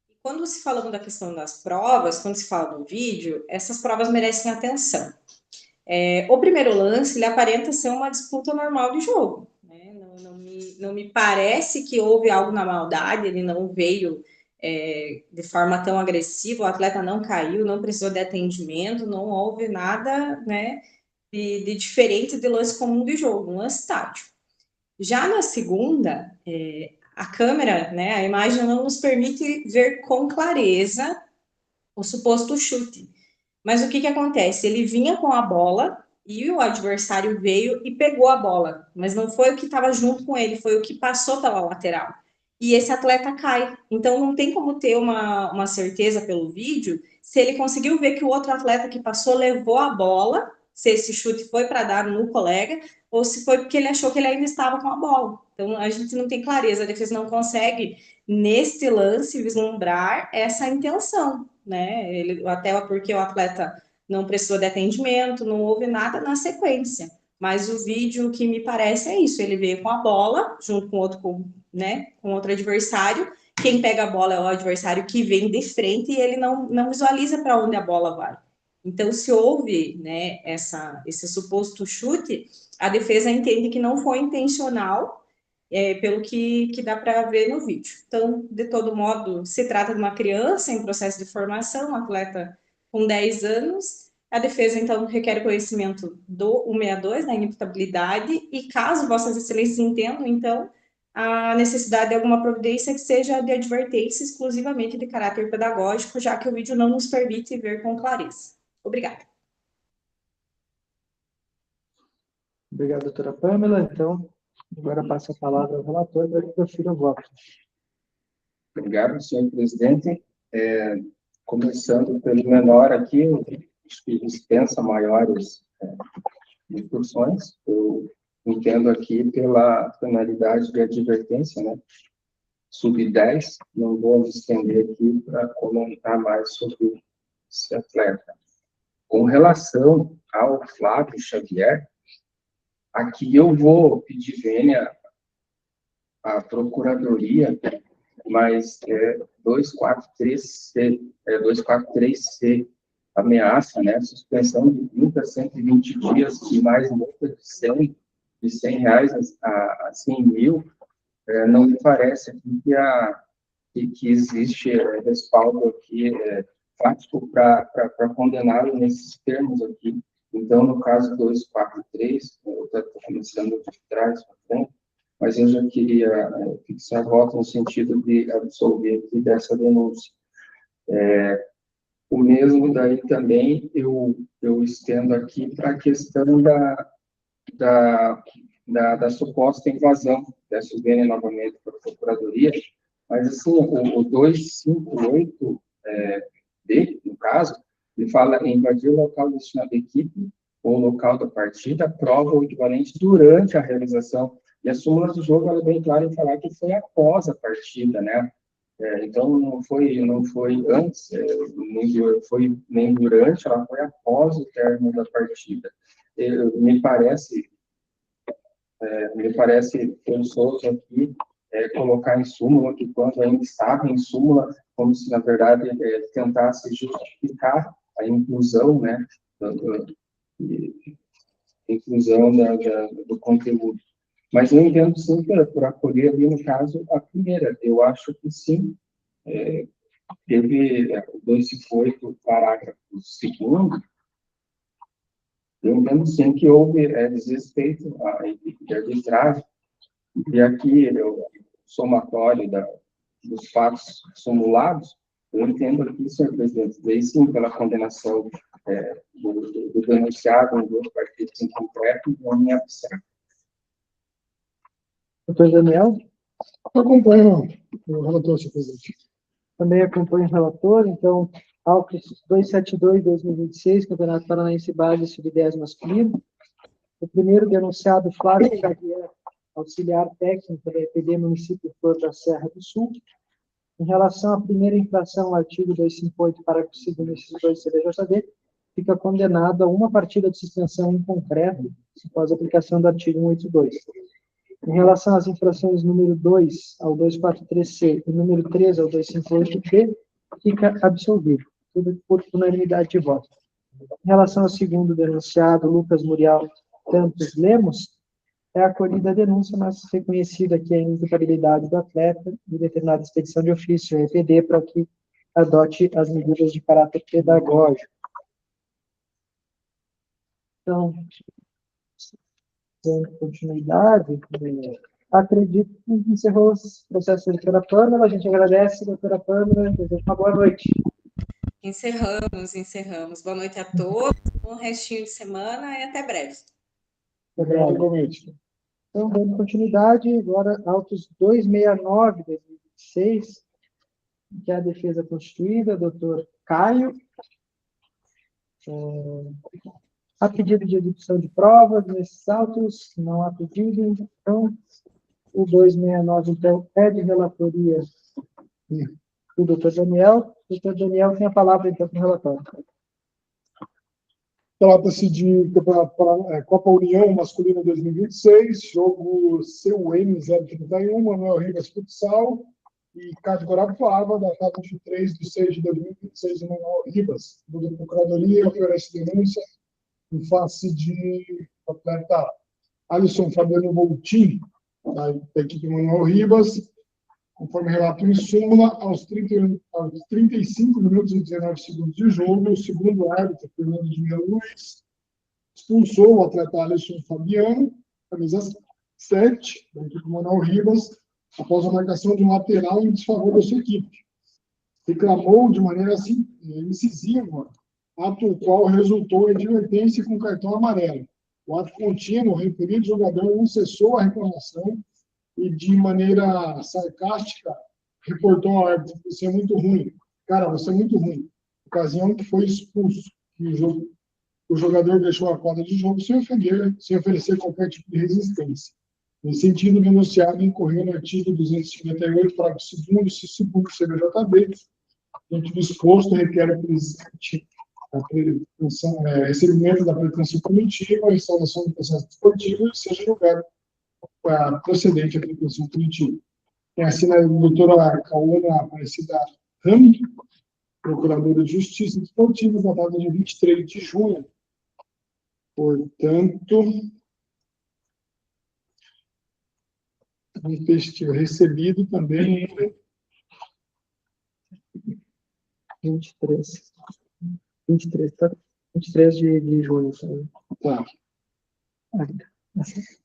[SPEAKER 4] E quando se fala da questão das provas, quando se fala do vídeo, essas provas merecem atenção. O primeiro lance, ele aparenta ser uma disputa normal de jogo, né? Não me parece que houve algo na maldade, ele não veio de forma tão agressiva, o atleta não caiu, não precisou de atendimento, não houve nada, né, de diferente de lance comum de jogo, um lance tático. Já na segunda, a câmera, né, a imagem não nos permite ver com clareza o suposto chute. Mas o que acontece? Ele vinha com a bola e o adversário veio e pegou a bola, mas não foi o que estava junto com ele, foi o que passou pela lateral. E esse atleta cai. Então, não tem como ter uma certeza pelo vídeo se ele conseguiu ver que o outro atleta que passou levou a bola, se esse chute foi para dar no colega, ou se foi porque ele achou que ele ainda estava com a bola. Então, a gente não tem clareza, a defesa não consegue, neste lance, vislumbrar essa intenção, né? Até porque o atleta não precisou de atendimento, não houve nada na sequência. Mas o vídeo que me parece é isso, ele veio com a bola, junto com outro, né, com outro adversário, quem pega a bola é o adversário que vem de frente e ele não visualiza para onde a bola vai. Então, se houve, né, esse suposto chute, a defesa entende que não foi intencional, pelo que dá para ver no vídeo. Então, de todo modo, se trata de uma criança em processo de formação, um atleta com 10 anos. A defesa, então, requer conhecimento do 162, da inimputabilidade, e caso vossas excelências entendam, então, a necessidade de alguma providência que seja de advertência exclusivamente de caráter pedagógico, já que o vídeo não nos permite ver com clareza. Obrigada.
[SPEAKER 1] Obrigado, doutora Pamela. Então, agora passo a palavra ao relator para que profira o voto.
[SPEAKER 2] Obrigado, senhor presidente. Começando pelo menor aqui, eu acho que dispensa maiores discussões. Eu entendo aqui pela penalidade de advertência, né? Sub-10, não vou me estender aqui para comentar mais sobre esse atleta. Com relação ao Flávio Xavier, aqui eu vou pedir vênia à Procuradoria, mas 243C, 243C, ameaça, né, suspensão de 30 a 120 dias e mais multa de 100 reais a 100 mil, não me parece que existe respaldo aqui fático para condená-lo nesses termos aqui. Então, no caso 243, eu estou começando de trás para frente, mas eu já queria fixar voto no sentido de absolver aqui dessa denúncia. O mesmo daí também eu estendo aqui para a questão da suposta invasão, peço vênia novamente para a Procuradoria, mas assim, o 258D, no caso, ele fala em invadir o local destinado à equipe ou local da partida, prova ou equivalente durante a realização. E a súmula do jogo, ela é bem clara em falar que foi após a partida, né? Então, não foi antes, nem durante, ela foi após o término da partida. Me parece forçoso aqui colocar em súmula que quando ainda estava em súmula, como se, na verdade, tentasse justificar a inclusão, né, do conteúdo. Mas eu entendo, sim, por acolher ali, no caso, a primeira. Eu acho que, sim, teve o 258, parágrafo 2º, eu entendo, sim, que houve desrespeito à equipe de arbitragem, e aqui, o somatório dos fatos simulados, eu entendo aqui, senhor presidente, daí sim, pela condenação do denunciado em 2 partidos em concreto, e em abstrato.
[SPEAKER 1] Doutor Daniel,
[SPEAKER 5] Eu acompanho o relator, senhor presidente.
[SPEAKER 1] também acompanha o relator, então, autos 272/2026, Campeonato Paranaense Base Sub-10 masculino. O primeiro denunciado, Flávio Xavier, auxiliar técnico da EPD Município Flor da Serra do Sul. Em relação à primeira infração, o artigo 258, parágrafo 2º, inciso 2 CBJD, fica condenado a uma partida de suspensão em concreto, após a aplicação do artigo 182. Em relação às infrações número 2 ao 243C e número 3 ao 258B, fica absolvido, tudo por unanimidade de voto. Em relação ao segundo denunciado, Lucas Muriel Santos Lemos, é acolhida a denúncia, mas reconhecida aqui a imputabilidade do atleta e determinada expedição de ofício, EPD, para que adote as medidas de caráter pedagógico. Então, dando continuidade, acredito que encerrou os processos da doutora Pamela. A gente agradece, doutora Pamela, desejo uma boa noite.
[SPEAKER 4] Encerramos. Boa noite a todos, bom restinho de semana e até breve.
[SPEAKER 5] Igualmente.
[SPEAKER 1] Então, dando continuidade, agora, autos 269/2026, que é a defesa constituída, doutor Caio. Há pedido de execução de provas nesses autos? Não há pedido. Então, o 269, então, é de relatoria do doutor Daniel. O doutor Daniel tem a palavra, então, para o relatório.
[SPEAKER 5] Trata-se de Copa União Masculina 2026, jogo CUM 031, Manuel Rivas Futsal, e categorado Flava, datado de 3/6/2026, Manuel Rivas. A Procuradoria oferece denúncia em face de atleta Alisson Fabiano Voltin, da equipe Manuel Rivas, conforme relato em súmula, aos 35 minutos e 19 segundos de jogo, o segundo árbitro, Fernando de Melo Luiz, expulsou o atleta Alisson Fabiano, camisa 7, da equipe Manuel Rivas, após a marcação de um lateral em desfavor da sua equipe. Reclamou de maneira assim, incisiva, ato o qual resultou em advertência com cartão amarelo. O ato contínuo, o referido jogador não cessou a reclamação e, de maneira sarcástica, reportou ao árbitro: você é muito ruim. Cara, você é muito ruim. Ocasião que foi expulso. O jogador deixou a quadra de jogo sem oferecer qualquer tipo de resistência. Nesse sentido, o denunciado incorreu no artigo 258, parágrafo 2º, inciso 2º do CBJB, onde disposto requer ao presidente recebimento da pretensão punitiva, a instalação do processo esportivo e seja julgado procedente a pretensão punitiva. Tem assinado a doutora Cauana Aparecida Rami, procuradora de Justiça Desportiva, da data de 23 de junho. Portanto, um texto recebido também em
[SPEAKER 1] 23, tá? 23 de junho.
[SPEAKER 5] Tá.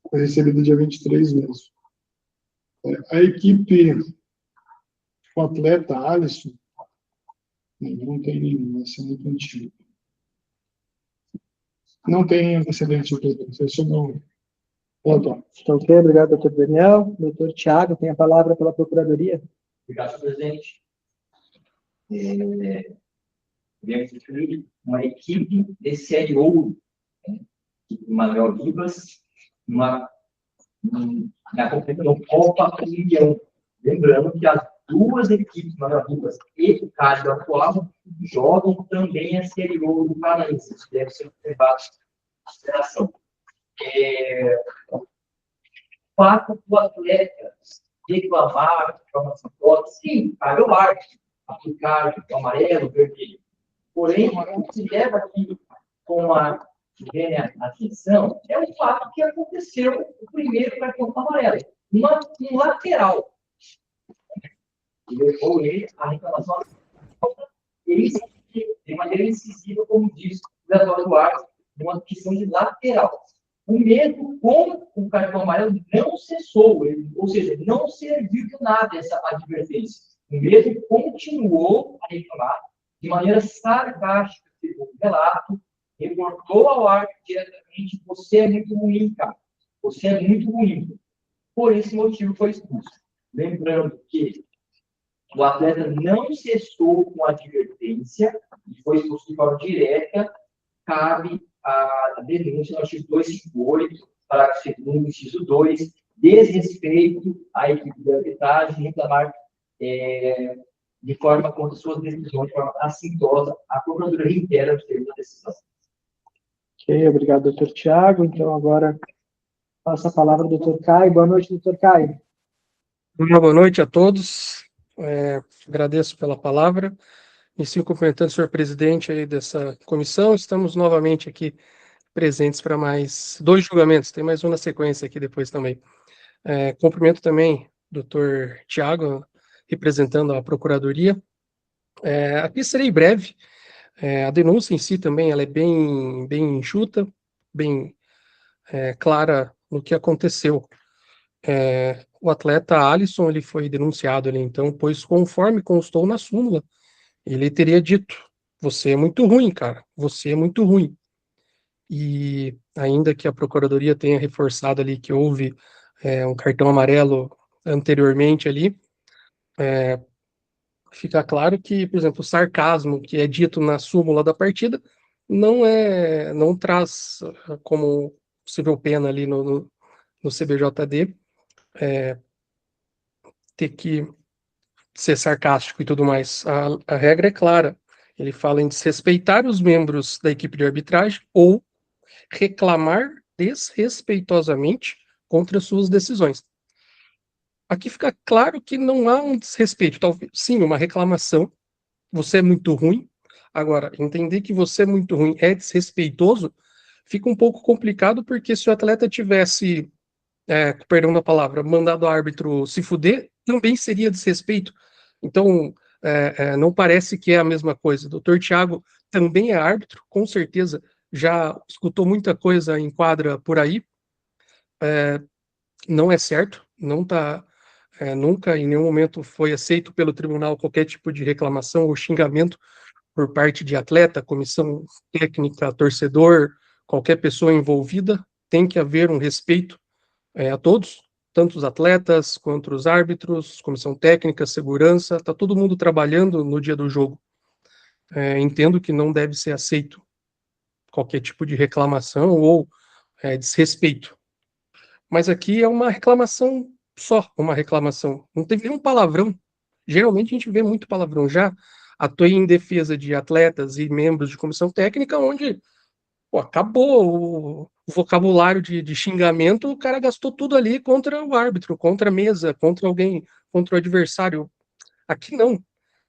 [SPEAKER 5] Foi recebido dia 23 mesmo. A equipe, o atleta Alisson, não tem nenhum, vai ser muito antigo. Não tem antecedente de presença, não.
[SPEAKER 1] Então, ok, obrigado, doutor Daniel. Doutor Tiago, tem a palavra pela Procuradoria.
[SPEAKER 3] Obrigado, senhor presidente. Devemos definir uma equipe de série ouro, né? Manuel Ribas, na competição Copa União. Lembrando que as duas equipes, Manuel Ribas e o Cássio atual, jogam também a série ouro do Paraense. Isso deve ser observado em consideração. O fato do atleta reclamar de forma sintótica, sim, cabe ao árbitro aplicar o amarelo, o vermelho. Porém, o que se leva aqui com a atenção é o fato que aconteceu o primeiro cartão amarelo. Um lateral. E levou ele a reclamação de maneira incisiva, como diz o Eduardo, uma questão de lateral. O mesmo com o cartão amarelo não cessou, ou seja, não serviu de nada essa advertência. O mesmo continuou a reclamar de maneira sarcástica, segundo o relato, reportou ao árbitro diretamente: você é muito ruim, cara. Você é muito ruim. Por esse motivo foi expulso. Lembrando que o atleta não cessou com a advertência e foi expulso de forma direta, cabe a denúncia no artigo 258, parágrafo 2º, inciso 2, desrespeito à equipe de arbitragem, reclamar de forma contra suas decisões, de forma assintosa, a Procuradoria reitera os termos da decisão.
[SPEAKER 1] Ok, obrigado, doutor Tiago. Então, agora passo a palavra ao doutor Caio. Boa noite, doutor Caio.
[SPEAKER 9] Boa noite a todos. Agradeço pela palavra. Inicio cumprimentando o senhor presidente aí dessa comissão. Estamos novamente aqui presentes para mais 2 julgamentos. Tem mais um na sequência aqui depois também. Cumprimento também o doutor Tiago, representando a Procuradoria. Aqui serei breve. A denúncia em si também ela é bem enxuta, bem clara no que aconteceu. O atleta Alisson ele foi denunciado ali, então, pois conforme constou na súmula, ele teria dito: você é muito ruim, cara, você é muito ruim. E ainda que a Procuradoria tenha reforçado ali que houve um cartão amarelo anteriormente ali, fica claro que, por exemplo, o sarcasmo que é dito na súmula da partida não traz como possível pena ali no CBJD ter que ser sarcástico e tudo mais. A regra é clara. Ele fala em desrespeitar os membros da equipe de arbitragem ou reclamar desrespeitosamente contra suas decisões. Aqui fica claro que não há um desrespeito, talvez sim uma reclamação. Você é muito ruim. Agora, entender que você é muito ruim é desrespeitoso fica um pouco complicado, porque se o atleta tivesse, perdão da palavra, mandado o árbitro se fuder, também seria desrespeito. Então, não parece que é a mesma coisa. O doutor Tiago também é árbitro, com certeza já escutou muita coisa em quadra por aí. Não é certo, não está nunca, em nenhum momento, foi aceito pelo tribunal qualquer tipo de reclamação ou xingamento por parte de atleta, comissão técnica, torcedor, qualquer pessoa envolvida. Tem que haver um respeito a todos, tanto os atletas quanto os árbitros, comissão técnica, segurança, está todo mundo trabalhando no dia do jogo. Entendo que não deve ser aceito qualquer tipo de reclamação ou desrespeito. Mas aqui é uma reclamação só, uma reclamação. Não teve nenhum palavrão. Geralmente a gente vê muito palavrão. Já atuei em defesa de atletas e membros de comissão técnica, onde acabou o vocabulário de xingamento, o cara gastou tudo ali contra o árbitro, contra a mesa, contra alguém, contra o adversário. Aqui não.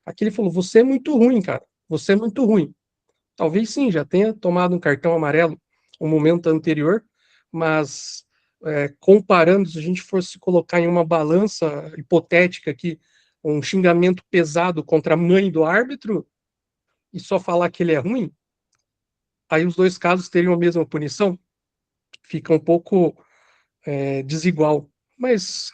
[SPEAKER 9] Aqui ele falou: você é muito ruim, cara. Você é muito ruim. Talvez sim, já tenha tomado um cartão amarelo um momento anterior, mas comparando, se a gente fosse colocar em uma balança hipotética aqui, um xingamento pesado contra a mãe do árbitro, e só falar que ele é ruim, aí os dois casos teriam a mesma punição, fica um pouco desigual. Mas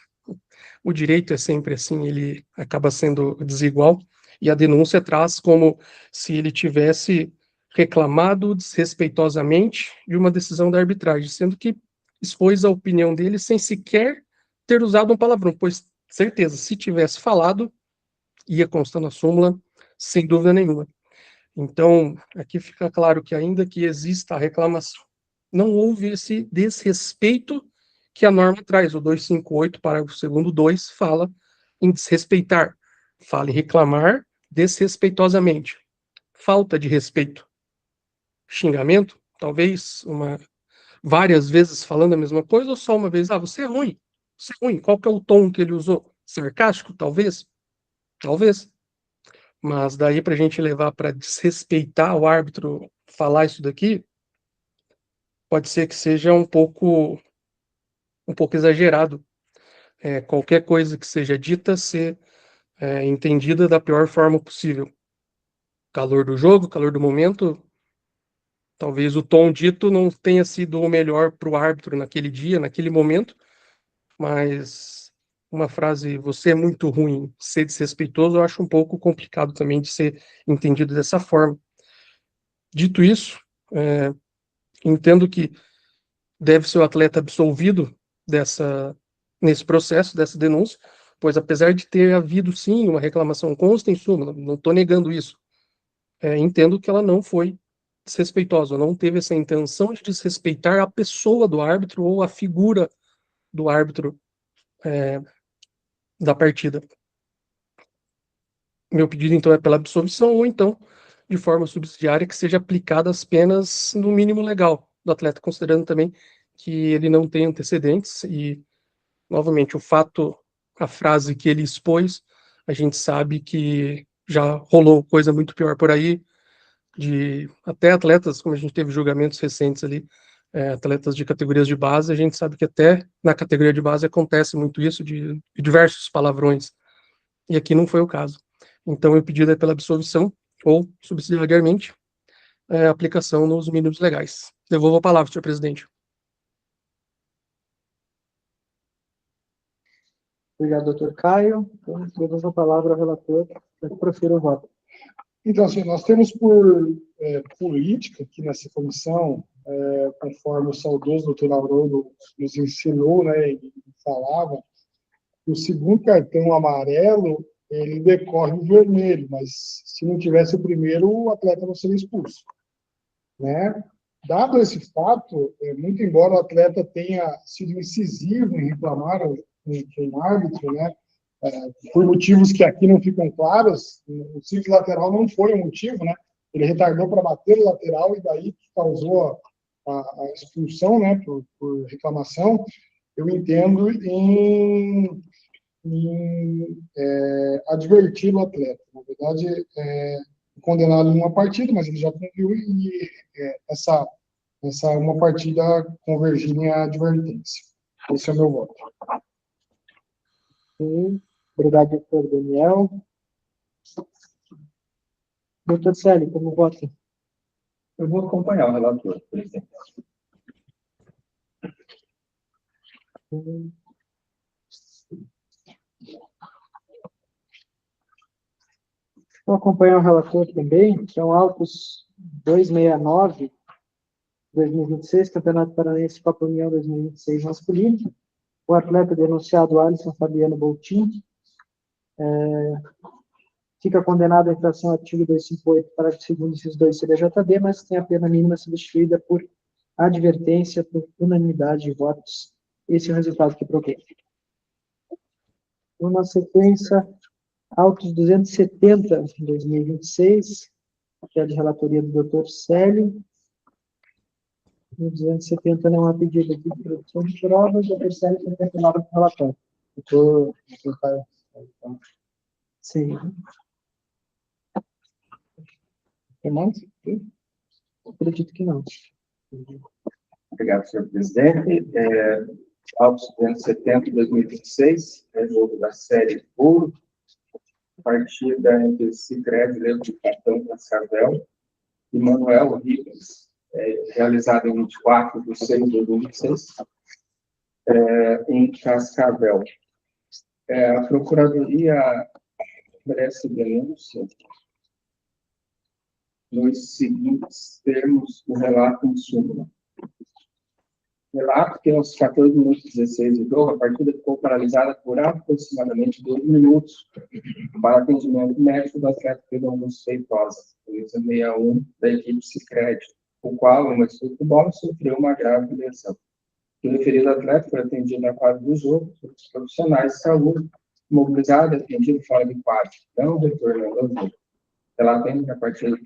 [SPEAKER 9] o direito é sempre assim, ele acaba sendo desigual, e a denúncia traz como se ele tivesse reclamado desrespeitosamente de uma decisão da arbitragem, sendo que expôs a opinião dele sem sequer ter usado um palavrão, pois, certeza, se tivesse falado, ia constar na súmula, sem dúvida nenhuma. Então, aqui fica claro que, ainda que exista a reclamação, não houve esse desrespeito que a norma traz. O 258, parágrafo 2º, 2, fala em desrespeitar, fala em reclamar desrespeitosamente. Falta de respeito. Xingamento, talvez várias vezes falando a mesma coisa, ou só uma vez: você é ruim, você é ruim. Qual que é o tom que ele usou? Sarcástico, talvez? Talvez. Mas daí para a gente levar para desrespeitar o árbitro, falar isso daqui, pode ser que seja um pouco exagerado. Qualquer coisa que seja dita ser entendida da pior forma possível. Calor do jogo, calor do momento, talvez o tom dito não tenha sido o melhor para o árbitro naquele dia, naquele momento, mas uma frase: você é muito ruim, ser desrespeitoso, eu acho um pouco complicado também de ser entendido dessa forma. Dito isso, entendo que deve ser o atleta absolvido nesse processo, dessa denúncia, pois, apesar de ter havido, sim, uma reclamação, consta em súmula, não estou negando isso, entendo que ela não foi desrespeitosa, não teve essa intenção de desrespeitar a pessoa do árbitro ou a figura do árbitro da partida. Meu pedido, então, é pela absolvição, ou então, de forma subsidiária, que seja aplicada as penas no mínimo legal do atleta, considerando também que ele não tem antecedentes e, novamente, a frase que ele expôs, a gente sabe que já rolou coisa muito pior por aí, de até atletas, como a gente teve julgamentos recentes ali, atletas de categorias de base, a gente sabe que até na categoria de base acontece muito isso, de diversos palavrões, e aqui não foi o caso. Então, o pedido é pela absolvição, ou, subsidiariamente, aplicação nos mínimos legais. Devolvo a palavra, senhor presidente.
[SPEAKER 1] Obrigado, doutor Caio. Então, devolvo a palavra ao relator para que profira o voto.
[SPEAKER 5] Então, assim, nós temos por política aqui nessa comissão, conforme o saudoso doutor Haroldo nos ensinou, né, e falava, o segundo cartão amarelo, ele decorre o vermelho, mas se não tivesse o primeiro, o atleta não seria expulso, né? Dado esse fato, muito embora o atleta tenha sido incisivo em reclamar com o árbitro, né, por motivos que aqui não ficam claros, o simples lateral não foi o motivo, né? Ele retardou para bater o lateral e daí causou a expulsão, né, por reclamação. Eu entendo em advertir o atleta. Na verdade, condená-lo em uma partida, mas ele já cumpriu e essa uma partida convergir em advertência. Esse é o meu voto.
[SPEAKER 1] Sim. Obrigado, doutor Daniel. Doutor Célio, como vota?
[SPEAKER 3] Eu vou acompanhar o relator, presidente.
[SPEAKER 1] Vou acompanhar o relator também, que é o autos 269, 2026, Campeonato Paranaense Copa União 2026 masculino. O atleta denunciado Alisson Fabiano Boltin fica condenado à infração ao artigo 258, parágrafo 2º, inciso 2 CBJD, mas tem a pena mínima substituída por advertência por unanimidade de votos. Esse é o resultado que procurei. Na sequência, autos 270, 2026, que é de relatoria do Dr. Célio. No 270 não há pedido de produção de provas, o Dr. Célio tem a palavra para o relatório. Sim. Tem mais? Acredito que não.
[SPEAKER 2] Obrigado, senhor presidente. Autos 270 de 2026, é jogo da série Ouro, partida entre Sicredi, Levo de Catão, Cascavel e Manuel Ribas, realizada em 24 de 6 de 2026, em Cascavel. A Procuradoria merece denúncia nos seguintes termos do relato em súmula. Relato que aos 14 minutos e 16 do jogo, a partida ficou paralisada por aproximadamente 2 minutos para atendimento médico do atleta Pedro Augusto Feitosa, camisa 61 da equipe Sicredi, o qual, em uma disputa de bola, sofreu uma grave lesão. O referido atleta foi atendido na quadra do jogo por profissionais de saúde, mobilizado e atendido fora de quadra, não retornando ao jogo. Relatando que a partida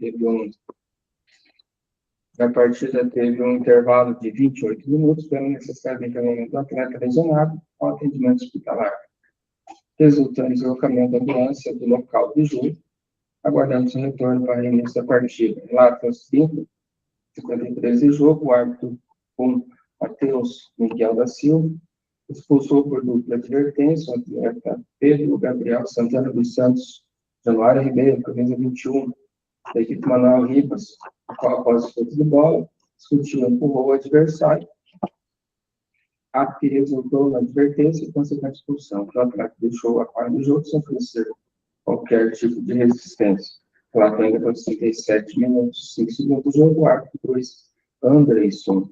[SPEAKER 2] teve um intervalo de 28 minutos pela necessidade de encaminhamento do atleta lesionado ao atendimento hospitalar, resultando em deslocamento da ambulância do local do jogo, aguardando seu retorno para o início da partida. Relato aos 53 de jogo, o árbitro com Matheus Miguel da Silva expulsou por dupla advertência o atleta Pedro Gabriel Santana dos Santos, Januário Ribeiro, camisa 21, da equipe Manuel Ribas, o qual, após o chute de bola, discutiu e empurrou o adversário, ato que resultou na advertência e consequente expulsão. O atleta deixou a quadra do jogo sem oferecer qualquer tipo de resistência. O atleta ainda por 37 minutos, 5 segundos do jogo, o árbitro 2, Anderson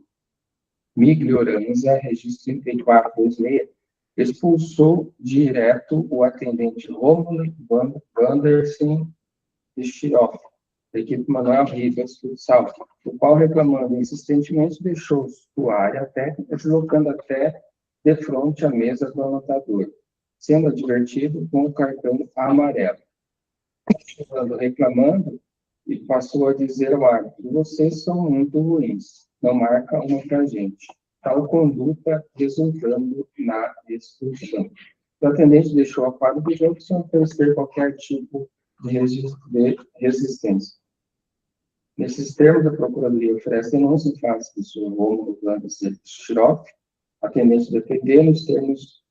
[SPEAKER 2] Miglioranza, registro 3426, expulsou direto o atendente Rômulo Wanderson Stiroff, da equipe Manuel Ribas Futsal, o qual, reclamando insistentemente, deixou sua área técnica, deslocando até de frente à mesa do anotador, sendo advertido com o cartão amarelo. Reclamando, e passou a dizer ao árbitro: vocês são muito ruins, não marca uma pra gente. Tal conduta resultando na expulsão. O atendente deixou a quadra do jogo sem oferecer qualquer tipo de resistência. Nesses termos, a Procuradoria oferece denúncia em face do senhor Rômulo Stiroff, atendente do DPD, nos termos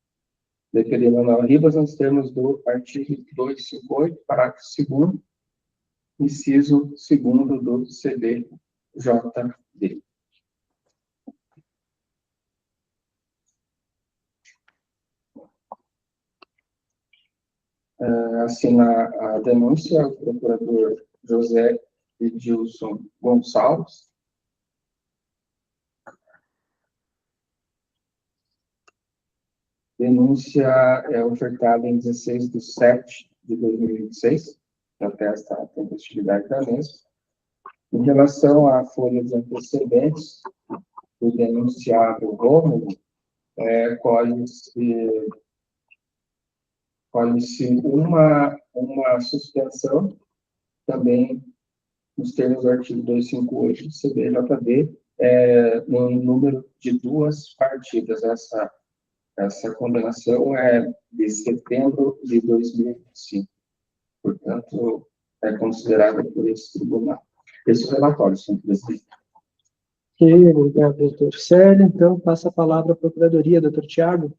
[SPEAKER 2] DPD Manuel Ribas, nos termos do artigo 258, parágrafo 2º, inciso 2º do CBJD. Assina a denúncia o procurador José Edilson Gonçalves. Denúncia é ofertada em 16 de 7 de 2026, até esta tempestividade da mesma. Em relação à folha de antecedentes do denunciado Rômulo, colhe-se uma suspensão, também nos termos do artigo 258 do CBJD, no número de 2 partidas. Essa condenação é de setembro de 2025. Portanto, é considerada por esse tribunal. Esse é o relatório, senhor presidente.
[SPEAKER 1] Ok, obrigado, doutor Célio. Então, passa a palavra à Procuradoria, doutor Tiago.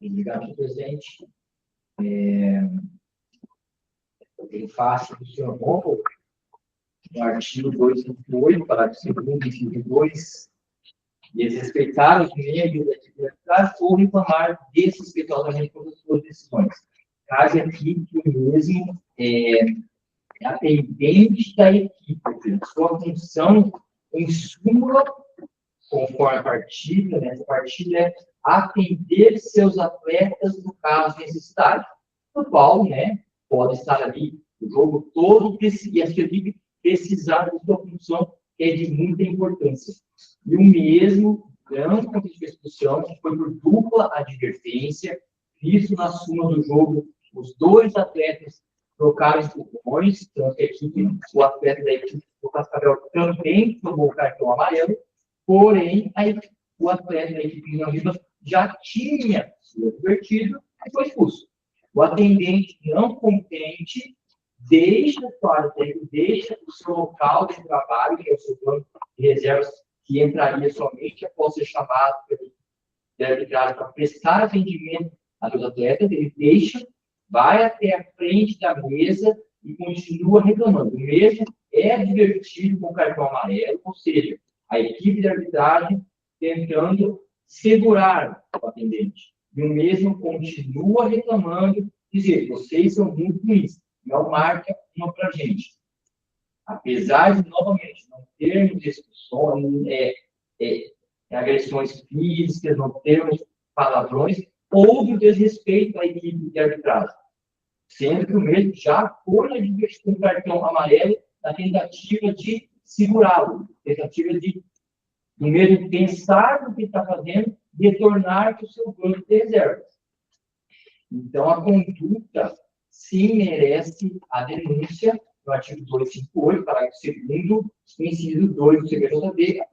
[SPEAKER 3] Obrigado, senhor presidente. Em face do senhor Rômulo, no artigo 258, parágrafo 2º, inciso 2, desrespeitar os meios da atividade ou reclamar desrespeitosamente pelas suas decisões. Cabe aqui que o mesmo é atendente da equipe. Sua função, em súmula, conforme a partilha, né? Essa partilha é atender seus atletas no caso de necessidade, no qual, né, pode estar ali o jogo todo e a sua equipe precisar da sua função, que é de muita importância. E o mesmo grande contexto de expulsão, que foi por dupla advertência, visto na suma do jogo, os dois atletas trocaram expulsões, então a equipe, o atleta da equipe do Cascavel também tomou o cartão amarelo, porém, o atleta da equipe de Ribas já tinha sido advertido e foi expulso. O atendente não competente deixa o quadro técnico, deixa o seu local de trabalho, que é o seu plano de reservas, que entraria somente após ser chamado pelo arbitragem para prestar atendimento a dos atletas, ele deixa, vai até a frente da mesa e continua reclamando. O mesmo é advertido com o cartão amarelo, ou seja, a equipe de arbitragem tentando segurar o atendente. E o mesmo continua reclamando, dizer, vocês são muito ruins, não marca uma para a gente. Apesar de, novamente, não termos discussões, agressões físicas, não termos palavrões, houve o desrespeito à equipe de arbitragem. Sendo que o mesmo já foi advertido com cartão amarelo na tentativa de segurá-lo, tentativa de, no mesmo pensar no que está fazendo, retornar para o seu banco de reservas. Então, a conduta sim merece a denúncia no artigo 258, parágrafo 2º, inciso 2 do CBJD, a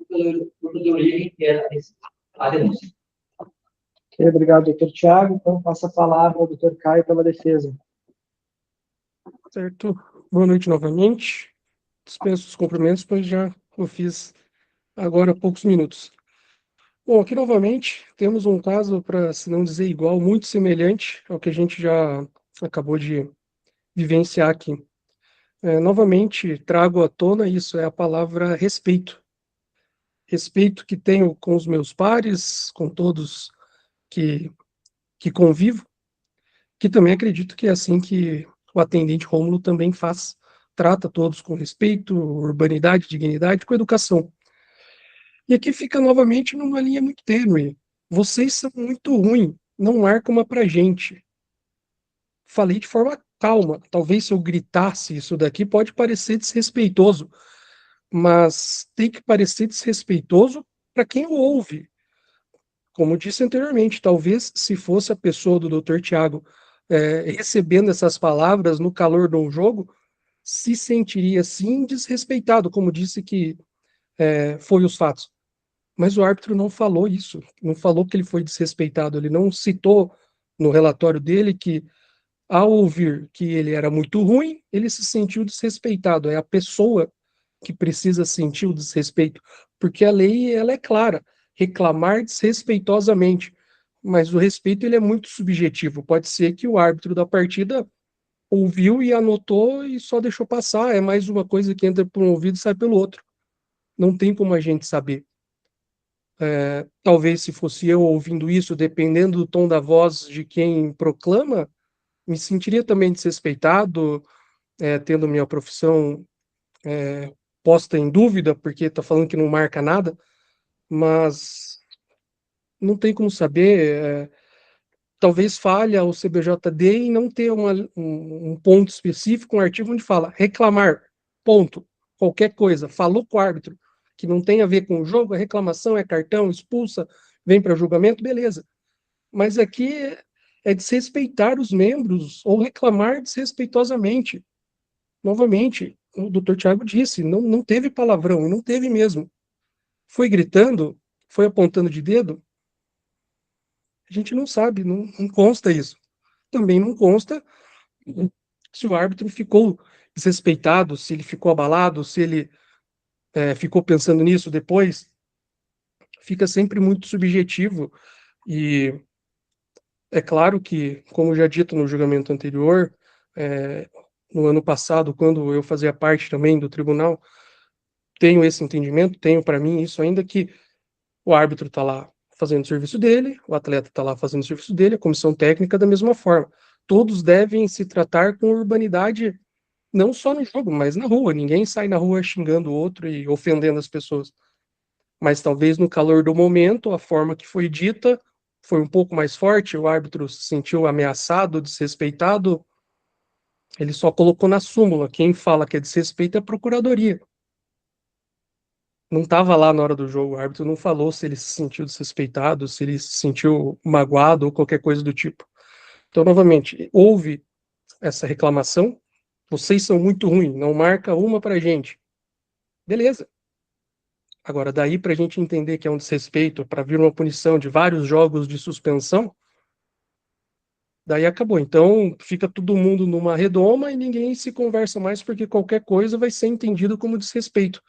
[SPEAKER 3] Procuradoria reitera a denúncia.
[SPEAKER 1] Obrigado, doutor Tiago. Então, passa a palavra ao doutor Caio pela defesa.
[SPEAKER 9] Certo. Boa noite novamente. Dispenso os cumprimentos, pois já o fiz agora há poucos minutos. Bom, aqui novamente temos um caso, para se não dizer igual, muito semelhante ao que a gente já acabou de vivenciar aqui. Novamente, trago à tona isso, é a palavra respeito. Respeito que tenho com os meus pares, com todos que convivo, que também acredito que é assim que o atendente Rômulo também faz, trata todos com respeito, urbanidade, dignidade, com educação. E aqui fica novamente numa linha muito tênue. Vocês são muito ruins, não marca uma pra gente. Falei de forma calma. Talvez se eu gritasse isso daqui pode parecer desrespeitoso, mas tem que parecer desrespeitoso para quem o ouve. Como disse anteriormente, talvez se fosse a pessoa do Dr. Tiago recebendo essas palavras no calor de um jogo, se sentiria sim desrespeitado, como disse que foi os fatos. Mas o árbitro não falou isso, não falou que ele foi desrespeitado, ele não citou no relatório dele que, ao ouvir que ele era muito ruim, ele se sentiu desrespeitado. É a pessoa que precisa sentir o desrespeito, porque a lei ela é clara, reclamar desrespeitosamente, mas o respeito ele é muito subjetivo. Pode ser que o árbitro da partida ouviu e anotou e só deixou passar, é mais uma coisa que entra por um ouvido e sai pelo outro. Não tem como a gente saber. Talvez se fosse eu ouvindo isso, dependendo do tom da voz de quem proclama, me sentiria também desrespeitado, tendo minha profissão posta em dúvida, porque está falando que não marca nada, mas não tem como saber. Talvez falha o CBJD em não ter um ponto específico, um artigo onde fala reclamar, ponto, qualquer coisa, falou com o árbitro, que não tem a ver com o jogo, a reclamação é cartão, expulsa, vem para julgamento, beleza. Mas aqui é desrespeitar os membros ou reclamar desrespeitosamente. Novamente, o doutor Tiago disse, não teve palavrão, e não teve mesmo. Foi gritando, foi apontando de dedo, a gente não sabe, não consta isso. Também não consta se o árbitro ficou desrespeitado, se ele ficou abalado, se ele ficou pensando nisso depois. Fica sempre muito subjetivo e é claro que, como já dito no julgamento anterior, no ano passado, quando eu fazia parte também do tribunal, tenho esse entendimento, tenho para mim isso ainda, que o árbitro está lá fazendo o serviço dele, o atleta está lá fazendo o serviço dele, a comissão técnica da mesma forma. Todos devem se tratar com urbanidade não só no jogo, mas na rua. Ninguém sai na rua xingando o outro e ofendendo as pessoas. Mas talvez no calor do momento, a forma que foi dita foi um pouco mais forte, o árbitro se sentiu ameaçado, desrespeitado, ele só colocou na súmula, quem fala que é desrespeito é a procuradoria. Não estava lá na hora do jogo, o árbitro não falou se ele se sentiu desrespeitado, se ele se sentiu magoado ou qualquer coisa do tipo. Então, novamente, houve essa reclamação, vocês são muito ruins, não marca uma pra gente. Beleza. Agora, daí para a gente entender que é um desrespeito, para vir uma punição de vários jogos de suspensão, daí acabou. Então, fica todo mundo numa redoma e ninguém se conversa mais, porque qualquer coisa vai ser entendido como desrespeito.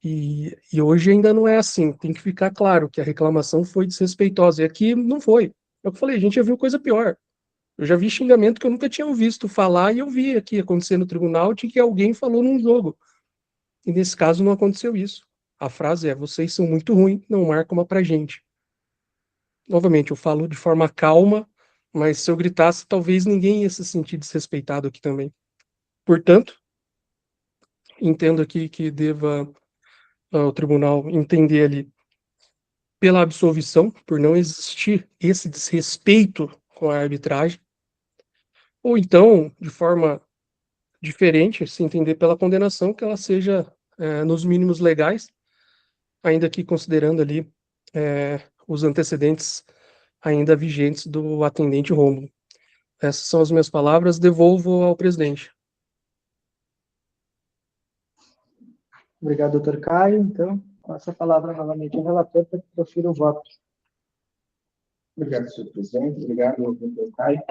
[SPEAKER 9] E hoje ainda não é assim. Tem que ficar claro que a reclamação foi desrespeitosa. E aqui não foi. É o que eu falei, a gente já viu coisa pior. Eu já vi xingamento que eu nunca tinha visto falar e eu vi aqui acontecer no tribunal de que alguém falou num jogo. E nesse caso não aconteceu isso. A frase é: vocês são muito ruins, não marca uma pra gente. Novamente, eu falo de forma calma, mas se eu gritasse, talvez ninguém ia se sentir desrespeitado aqui também. Portanto, entendo aqui que deva o tribunal entender ali pela absolvição, por não existir esse desrespeito com a arbitragem, ou então, de forma diferente, se entender pela condenação, que ela seja nos mínimos legais, ainda que considerando ali os antecedentes ainda vigentes do atendente Rômulo. Essas são as minhas palavras, devolvo ao presidente.
[SPEAKER 1] Obrigado, doutor Caio. Então, com essa palavra novamente ao relator para que profira o voto.
[SPEAKER 2] Obrigado, senhor presidente. Obrigado, doutor Caio.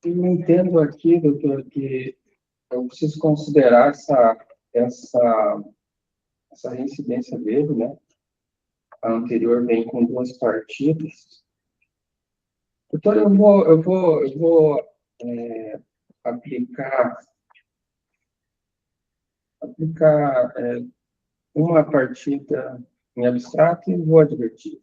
[SPEAKER 2] Eu entendo aqui, doutor, que eu preciso considerar essa reincidência dele, né? A anterior vem com 2 partidas. Doutor, eu vou aplicar uma partida em abstrato e vou advertir.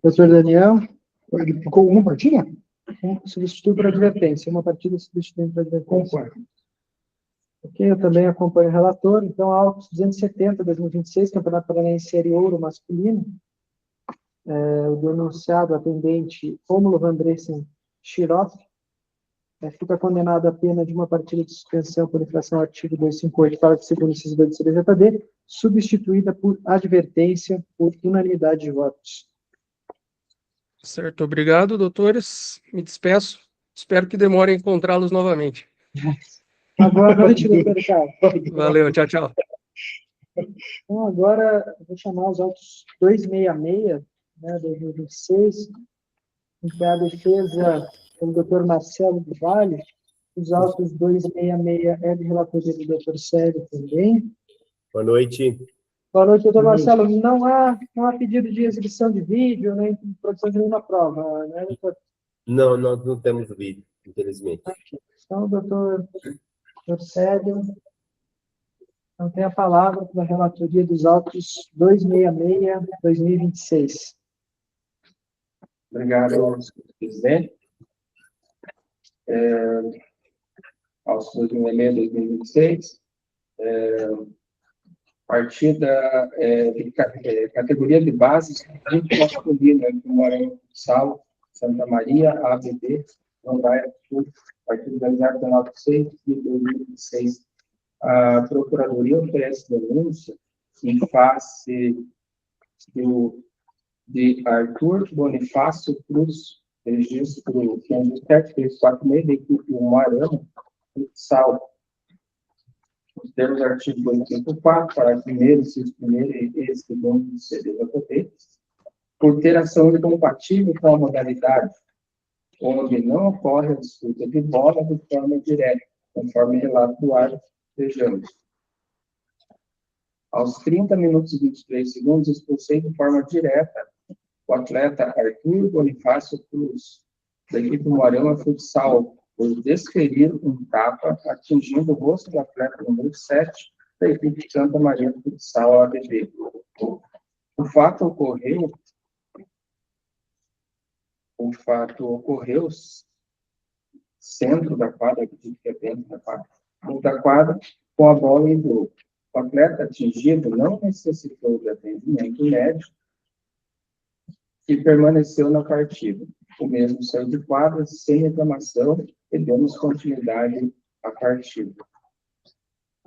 [SPEAKER 1] Doutor Daniel,
[SPEAKER 5] Ele ficou uma partida?
[SPEAKER 1] substitui por advertência. Uma partida substituindo por advertência.
[SPEAKER 5] Concordo.
[SPEAKER 1] Ok, eu também acompanho o relator. Então, Autos 270, 2026, Campeonato Paranaense Série Ouro masculino. O denunciado atendente Rômulo Vandressen Chiroff fica condenado a pena de uma partida de suspensão por infração ao artigo 258, parágrafo 2º, inciso 2 do CBJD, substituída por advertência por unanimidade de votos.
[SPEAKER 9] Certo, obrigado, doutores. Me despeço. Espero que demore a encontrá-los novamente.
[SPEAKER 1] Boa noite, doutor Ricardo.
[SPEAKER 9] Valeu, tchau, tchau.
[SPEAKER 1] Então, agora, eu vou chamar os autos 266, né, 2026, em que a defesa pelo doutor Marcelo do Vale, os autos 266 é de relatoria do doutor Célio também.
[SPEAKER 10] Boa noite.
[SPEAKER 1] Boa noite, doutor Marcelo. Não há pedido de exibição de vídeo, nem produção de nenhuma prova, né, doutor?
[SPEAKER 10] Não, nós não temos vídeo, infelizmente.
[SPEAKER 1] Então, doutor Célio, então tem a palavra para a relatoria dos autos 266, 2026.
[SPEAKER 2] Obrigado, senhor presidente. Aos 2026, partida de categoria de base, masculina, aqui no Maranhão Futsal, Santa Maria, ABB, Rondaia, partido organizado pela 6 de 2026. A Procuradoria oferece denúncia em face de Arthur Bonifácio Cruz, registro 7346 da equipe Umarama, futsal. Os termos do artigo 254, parágrafo 1º, inciso 1º e 2º do CDJP, por ter ação incompatível com a modalidade, onde não ocorre a disputa de bola de forma direta, conforme relato do árbitro. Vejamos. Aos 30 minutos e 23 segundos, expulsei de forma direta o atleta Arthur Bonifácio Cruz, da equipe Moarama Futsal, por desferir um tapa atingindo o rosto do atleta número 7 da equipe Santa Maria Futsal ABB. O fato ocorreu o fato ocorreu centro da quadra, acredito que é dentro da quadra, com a bola em jogo. O atleta atingido não necessitou de atendimento médico e permaneceu na partida. O mesmo saiu de quadra sem reclamação e demos continuidade à partida.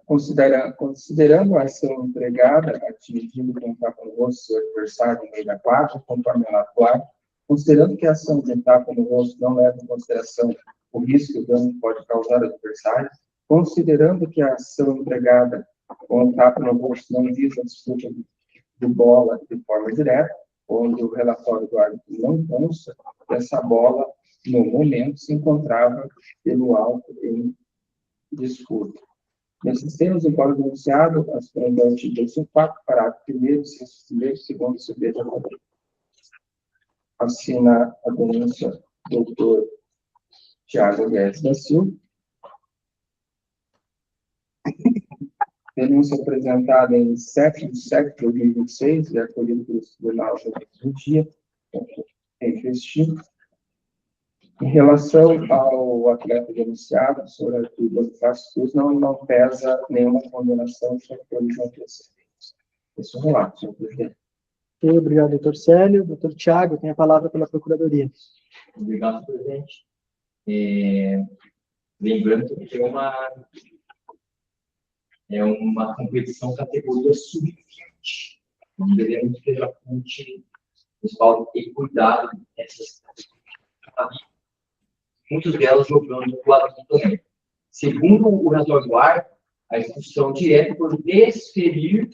[SPEAKER 2] Considerando a ação empregada, atingindo com tapa no rosto seu adversário no meio da quadra, conforme ela atuar, considerando que a ação de tapa no rosto não leva em consideração o risco que o dano pode causar ao adversário, considerando que a ação empregada com tapa no rosto não visa a disputa de bola de forma direta, onde o relatório do árbitro não consta que essa bola, no momento, se encontrava pelo alto em disputa. Nesses termos, embora denunciado, as provas do artigo 204, parágrafo 1º, 2º, CBJP. Assina a denúncia doutor Tiago Guedes da Silva. Denúncia apresentada em 7 de setembro de 2026 e acolhida pelo Tribunal do Dia, investido. Em relação ao atleta denunciado, o senhor Arthur Bonifácio Cruz, não pesa nenhuma condenação sobre os antecedentes. Esse é o relato, senhor presidente.
[SPEAKER 1] Obrigado, doutor Célio. Doutor Tiago, tem a palavra pela Procuradoria.
[SPEAKER 3] Obrigado, presidente. Lembrando que é uma competição categoria sub-20. Devemos ter a fonte principal e cuidado nessas categorias. Muitas delas jogando do lado também. Segundo o relatório do ar, a expulsão direta por desferir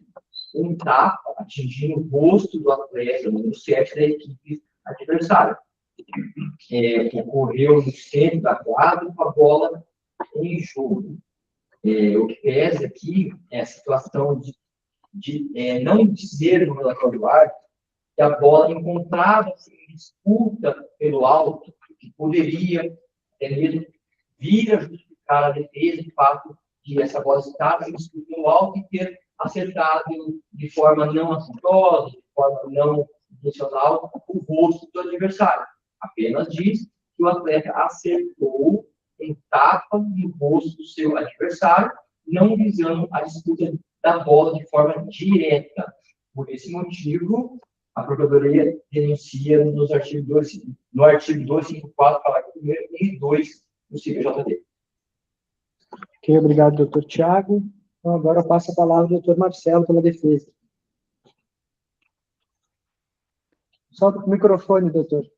[SPEAKER 3] um tapa atingindo o rosto do atleta no set da equipe adversária. Ocorreu no centro da quadra com a bola em jogo. O que pesa aqui é a situação de não dizer no relatório do ar que a bola encontrava-se em disputa pelo alto, que poderia até mesmo vir a justificar a defesa de fato de essa bola estar em disputa pelo alto e ter acertado de forma não assintosa, de forma não intencional, o rosto do adversário. Apenas diz que o atleta acertou um tapa no rosto do seu adversário, não visando a disputa da bola de forma direta. Por esse motivo, a Procuradoria denuncia no artigo 254, parágrafo 1º e 2 do CPJD.
[SPEAKER 1] Ok, obrigado, doutor Tiago. Então, agora eu passo a palavra ao doutor Marcelo pela defesa. Solta o microfone, doutor.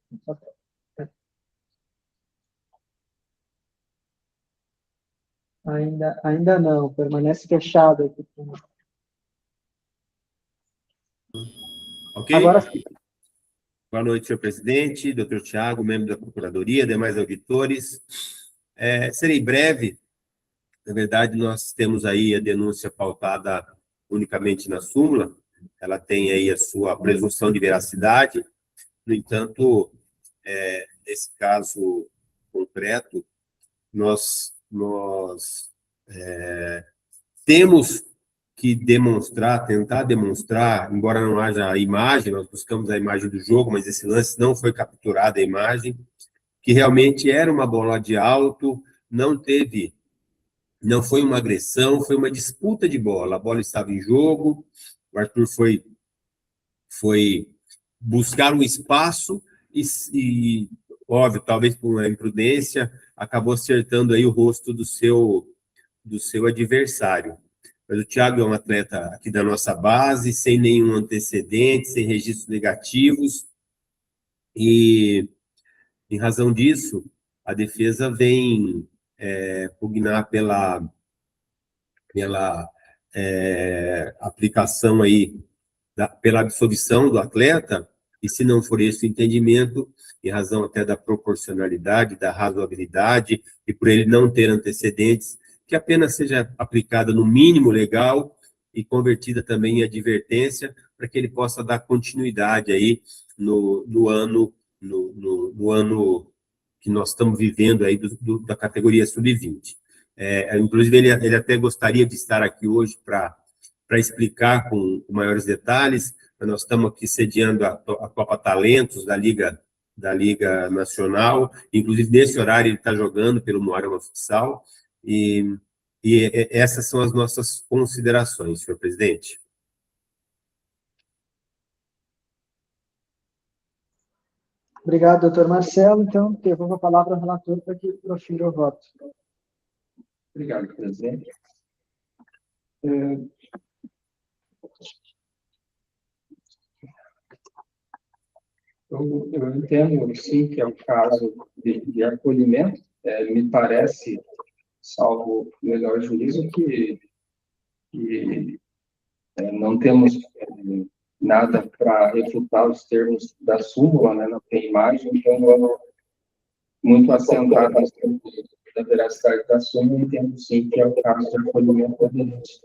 [SPEAKER 1] Ainda não, permanece fechado aqui.
[SPEAKER 10] Ok?
[SPEAKER 1] Agora sim.
[SPEAKER 10] Boa noite, senhor presidente, doutor Tiago, membro da Procuradoria, demais auditores. Serei breve. Na verdade, nós temos aí a denúncia pautada unicamente na súmula. Ela tem aí a sua presunção de veracidade. No entanto, nesse caso concreto, nós temos que tentar demonstrar, embora não haja a imagem, nós buscamos a imagem do jogo, mas esse lance não foi capturada a imagem, que realmente era uma bola de alto, não foi uma agressão, foi uma disputa de bola. A bola estava em jogo, o Arthur foi buscar um espaço e, óbvio, talvez por uma imprudência, acabou acertando aí o rosto do seu adversário. Mas o Thiago é um atleta aqui da nossa base, sem nenhum antecedente, sem registros negativos, e, em razão disso, a defesa vem pugnar pela aplicação aí, pela absolvição do atleta, e se não for esse o entendimento, em razão até da proporcionalidade, da razoabilidade, e por ele não ter antecedentes, que apenas seja aplicada no mínimo legal e convertida também em advertência, para que ele possa dar continuidade aí no ano que nós estamos vivendo aí da categoria sub-20. Inclusive, ele até gostaria de estar aqui hoje para explicar com maiores detalhes. Nós estamos aqui sediando a Copa Talentos da Liga da Liga Nacional. Inclusive, nesse horário, ele está jogando pelo Moarama Futsal. E essas são as nossas considerações, senhor presidente.
[SPEAKER 1] Obrigado, doutor Marcelo. Então, devolvo a palavra ao relator para que profira o voto.
[SPEAKER 2] Obrigado, presidente. Eu entendo, sim, que é um caso de acolhimento. Me parece, salvo o melhor juízo, que não temos nada para refutar os termos da súmula, né? Não tem imagem, então vamos muito assentado nos termos da veracidade da súmula, entendo, sim, que é o caso de acolhimento da denúncia.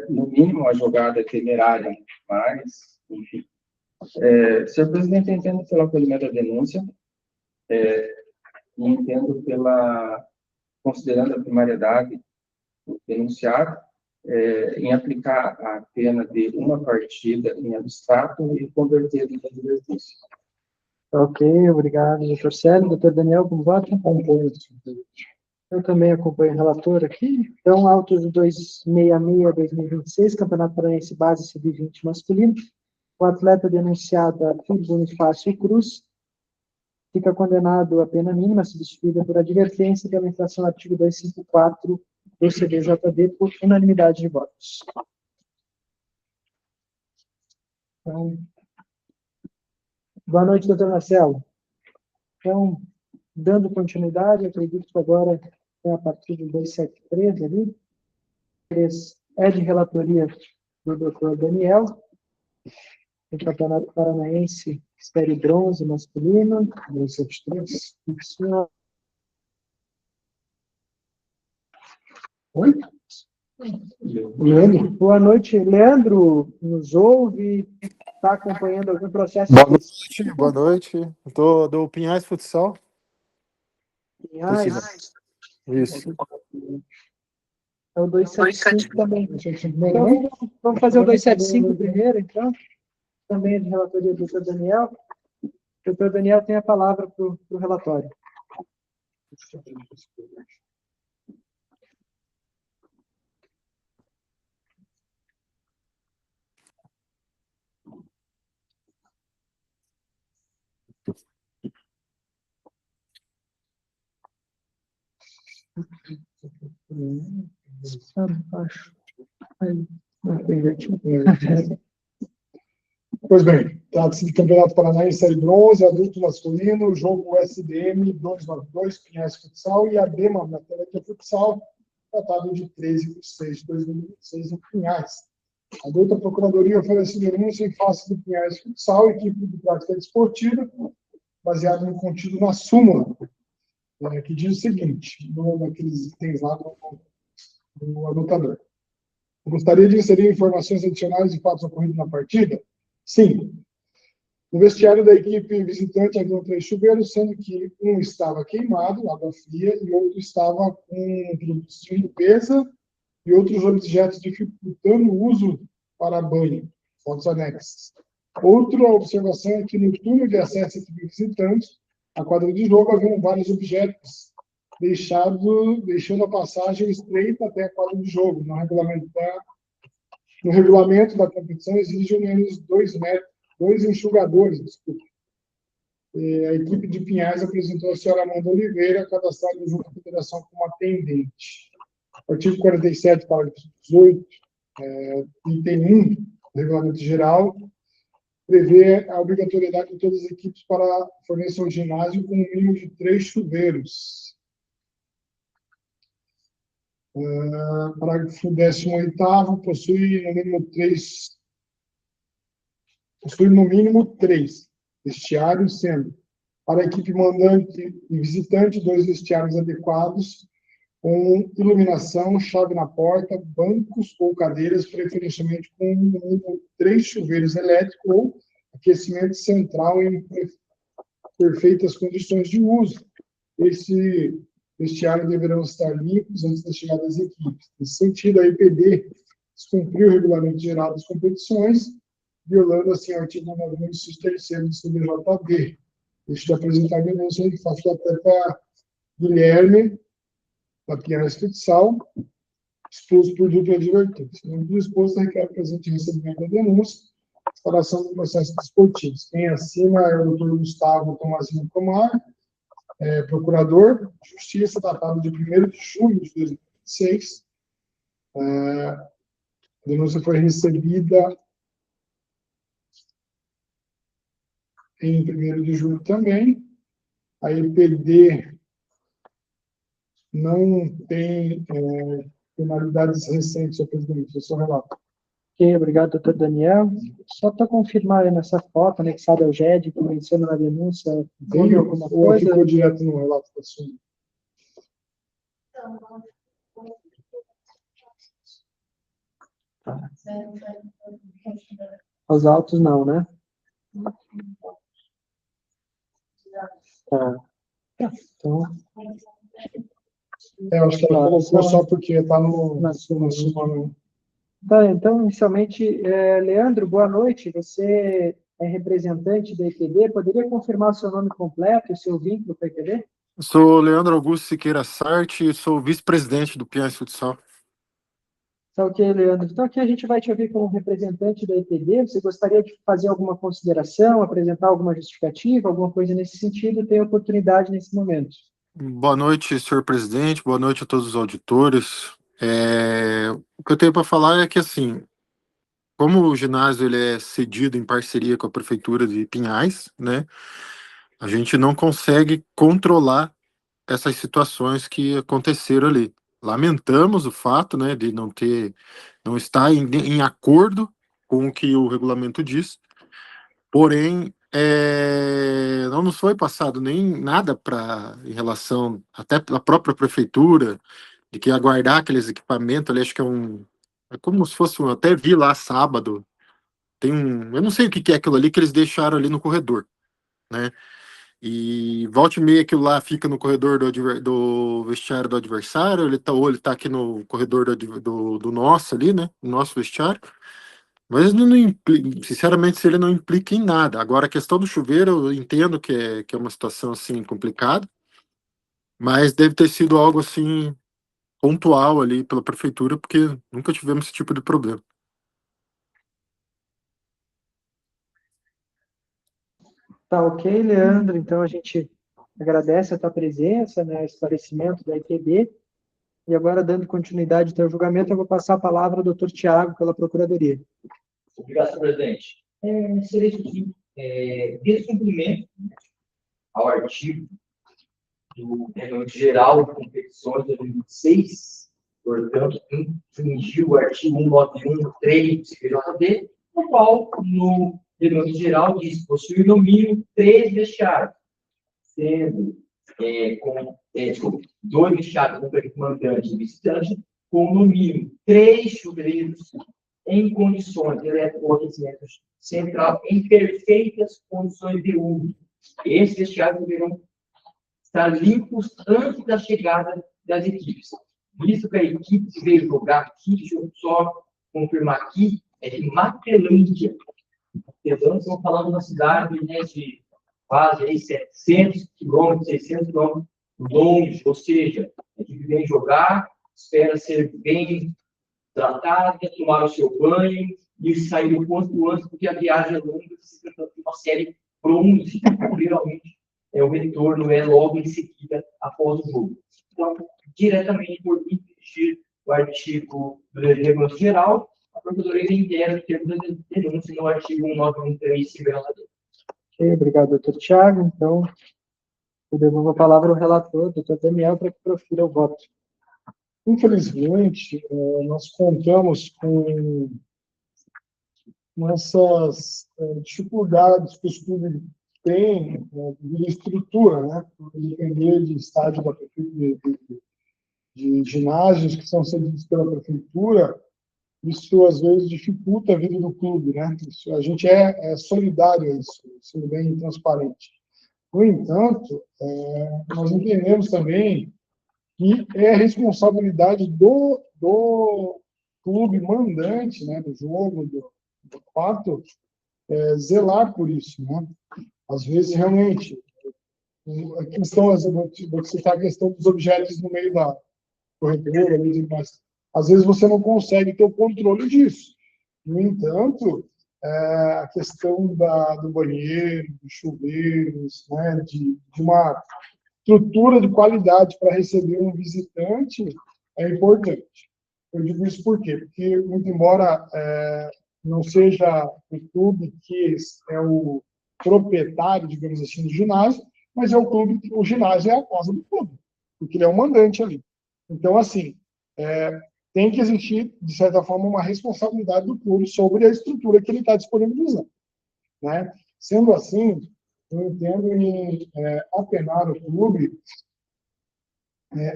[SPEAKER 2] No mínimo, a jogada é temerária, mas, enfim. Senhor presidente, eu entendo pelo acolhimento da denúncia, e entendo considerando a primariedade do denunciado, em aplicar a pena de uma partida em abstrato e converter em advertência.
[SPEAKER 1] Ok, obrigado, doutor Célio. Doutor Daniel, como vota?
[SPEAKER 5] Acompanho.
[SPEAKER 1] Eu também acompanho o relator aqui. Então, autos de 266-2026, Campeonato Paranaense Base Sub-20 masculino. O atleta denunciado, Arthur Bonifácio Cruz, fica condenado à pena mínima, substituída por advertência pela infração do artigo 254 do CDJD por unanimidade de votos. Então, boa noite, doutor Marcelo. Então, dando continuidade, acredito que agora é a partir do 273 ali. É de relatoria do doutor Daniel, do Campeonato Paranaense Série Bronze masculino, 273. Oi? Leandro. Boa noite, Leandro. Nos ouve? Está acompanhando algum processo?
[SPEAKER 11] Boa noite. Estou do Pinhais Futsal.
[SPEAKER 1] Pinhais.
[SPEAKER 11] Isso.
[SPEAKER 1] É o 275 também. Então, vamos fazer o 275 primeiro, então. Também é de relatoria do doutor Daniel. O doutor Daniel tem a palavra para o relatório.
[SPEAKER 5] Pois bem, trata-se de Campeonato Paranaense Série Bronze, adulto masculino, jogo SDM 292, Pinhais Futsal, e ADEMA, Matéria Futsal, tratado de 13/6/2026 em Pinhais. A adulta Procuradoria oferece denúncia em face do Pinhais Futsal, equipe de prática desportiva, baseado no contido na súmula, que diz o seguinte, naqueles itens lá do anotador. Gostaria de inserir informações adicionais de fatos ocorridos na partida? Sim. No vestiário da equipe visitante haviam 3 chuveiros, sendo que um estava queimado, água fria, e outro estava com produtos de limpeza e outros objetos dificultando o uso para banho, fotos anexas. Outra observação é que no túnel de acesso entre visitantes, a quadra de jogo, haviam vários objetos deixando a passagem estreita até a quadra de jogo. No regulamento da competição exige ao menos 2 metros, 2 enxugadores, desculpa. A equipe de Pinhais apresentou a senhora Amanda Oliveira, cadastrada junto à federação como atendente. Artigo 47, parágrafo 18, item 1 do regulamento geral, prevê a obrigatoriedade de todas as equipes para fornecer ao ginásio com um mínimo de 3 chuveiros. Parágrafo 18º, possui no mínimo 3 vestiários, sendo para a equipe mandante e visitante 2 vestiários adequados, com iluminação, chave na porta, bancos ou cadeiras, preferencialmente com no mínimo 3 chuveiros elétricos ou aquecimento central em perfeitas condições de uso. Esse vestiário deverão estar limpos antes da chegada das equipes. Nesse sentido, a EPD descumpriu o regulamento geral das competições, violando assim o artigo 9, inciso 3º do CBJD. Deixa eu apresentar a denúncia aí, faço até para Guilherme, da Pinhais Futsal, expulso por dupla advertência. O nome do expulso requer o presente recebimento da denúncia, instalação do processo desportivo. Quem assina é o doutor Gustavo Tomazinho Comar, procurador de Justiça, datado de 1º de julho de 2026. A denúncia foi recebida em 1º de julho também. A IPD não tem penalidades recentes, senhor presidente. Esse é o relato.
[SPEAKER 1] Ok, obrigado, doutor Daniel. Só para confirmar aí nessa foto, anexada ao GED, que menciona na denúncia,
[SPEAKER 5] Tem
[SPEAKER 1] alguma
[SPEAKER 5] ou
[SPEAKER 1] coisa?
[SPEAKER 5] ficou direto no relato da sua?
[SPEAKER 1] Tá. Os autos não, né? Tá. Então,
[SPEAKER 5] Acho que ela colocou só porque está na sua.
[SPEAKER 1] Tá, então, inicialmente, Leandro, boa noite. Você é representante da IPD. Poderia confirmar o seu nome completo e o seu vínculo com a IPD?
[SPEAKER 11] Sou Leandro Augusto Siqueira Sarte, sou vice-presidente do Pinhais Futsal.
[SPEAKER 1] Tá, ok, Leandro. Então, aqui a gente vai te ouvir como representante da IPD. Você gostaria de fazer alguma consideração, apresentar alguma justificativa, alguma coisa nesse sentido? Tem oportunidade nesse momento.
[SPEAKER 11] Boa noite, senhor presidente, boa noite a todos os auditores. O que eu tenho para falar é que, assim, como o ginásio ele é cedido em parceria com a Prefeitura de Pinhais, né, a gente não consegue controlar essas situações que aconteceram ali. Lamentamos o fato, né, de não estar em acordo com o que o regulamento diz, porém, não nos foi passado nem nada em relação, até a própria prefeitura, de que aguardar aqueles equipamentos ali, acho que é como se fosse até vi lá sábado, eu não sei o que é aquilo ali que eles deixaram ali no corredor, né? E volta e meia aquilo lá fica no corredor do vestiário do adversário, ou ele tá aqui no corredor do nosso ali, né? No nosso vestiário. Mas sinceramente, se ele não implica em nada. Agora, a questão do chuveiro, eu entendo que é uma situação assim complicada, mas deve ter sido algo assim pontual ali pela prefeitura, porque nunca tivemos esse tipo de problema.
[SPEAKER 1] Tá ok, Leandro. Então, a gente agradece a tua presença, né, o esclarecimento da IPD. E agora, dando continuidade ao teu julgamento, eu vou passar a palavra ao doutor Tiago, pela Procuradoria.
[SPEAKER 3] Obrigado, senhor presidente. Excelente aqui. Descumprimento ao artigo do Regramento Geral de Competições de 2026, portanto, infringiu o artigo 191.3 do CPJD, no qual, no Regramento Geral, diz que possui no mínimo 3 vestiários, sendo com 2 vestiários com mandante e visitante, com no mínimo 3 chuveiros em condições de eletroaquecimento central em perfeitas condições de uso. Esses vestiários deverão estar limpos antes da chegada das equipes. Visto que a equipe que veio jogar aqui, deixa eu só confirmar aqui, é de Matelândia. Estamos falando de uma cidade, né, de quase aí 700 quilômetros, 600 quilômetros longe, ou seja, a equipe vem jogar, espera ser bem tratada, tomar o seu banho e sair o quanto antes, porque a viagem é longa, se trata de uma série pronta, geralmente o retorno é logo em seguida após o jogo. Então, diretamente por infringir o artigo do Regramento Geral, a Procuradoria reitera o termo da denúncia no artigo 191.3 CPJD.
[SPEAKER 1] Ok, obrigado, doutor Tiago. Então, eu devolvo a palavra ao relator, doutor Daniel, para que profira o voto.
[SPEAKER 5] Infelizmente, nós contamos com essas dificuldades que os clubes têm de estrutura, né? Depender de estádio da prefeitura, de ginásios que são cedidos pela prefeitura, isso às vezes dificulta a vida do clube, né? A gente é solidário a isso, sendo bem transparente. No entanto, nós entendemos também que é responsabilidade do clube mandante, né, do jogo, do fato, zelar por isso, né? Às vezes, realmente, A questão, vou citar a questão dos objetos no meio da corredora, mas às vezes você não consegue ter o controle disso. No entanto, a questão do banheiro, dos chuveiros, né, de uma estrutura de qualidade para receber um visitante é importante. Eu digo isso por quê? Porque, muito embora não seja o clube que é o proprietário, digamos assim, do ginásio, mas é o ginásio é a casa do clube, porque ele é o mandante ali. Então, assim, tem que existir, de certa forma, uma responsabilidade do clube sobre a estrutura que ele está disponibilizando, né? Sendo assim, eu entendo em apenar o clube.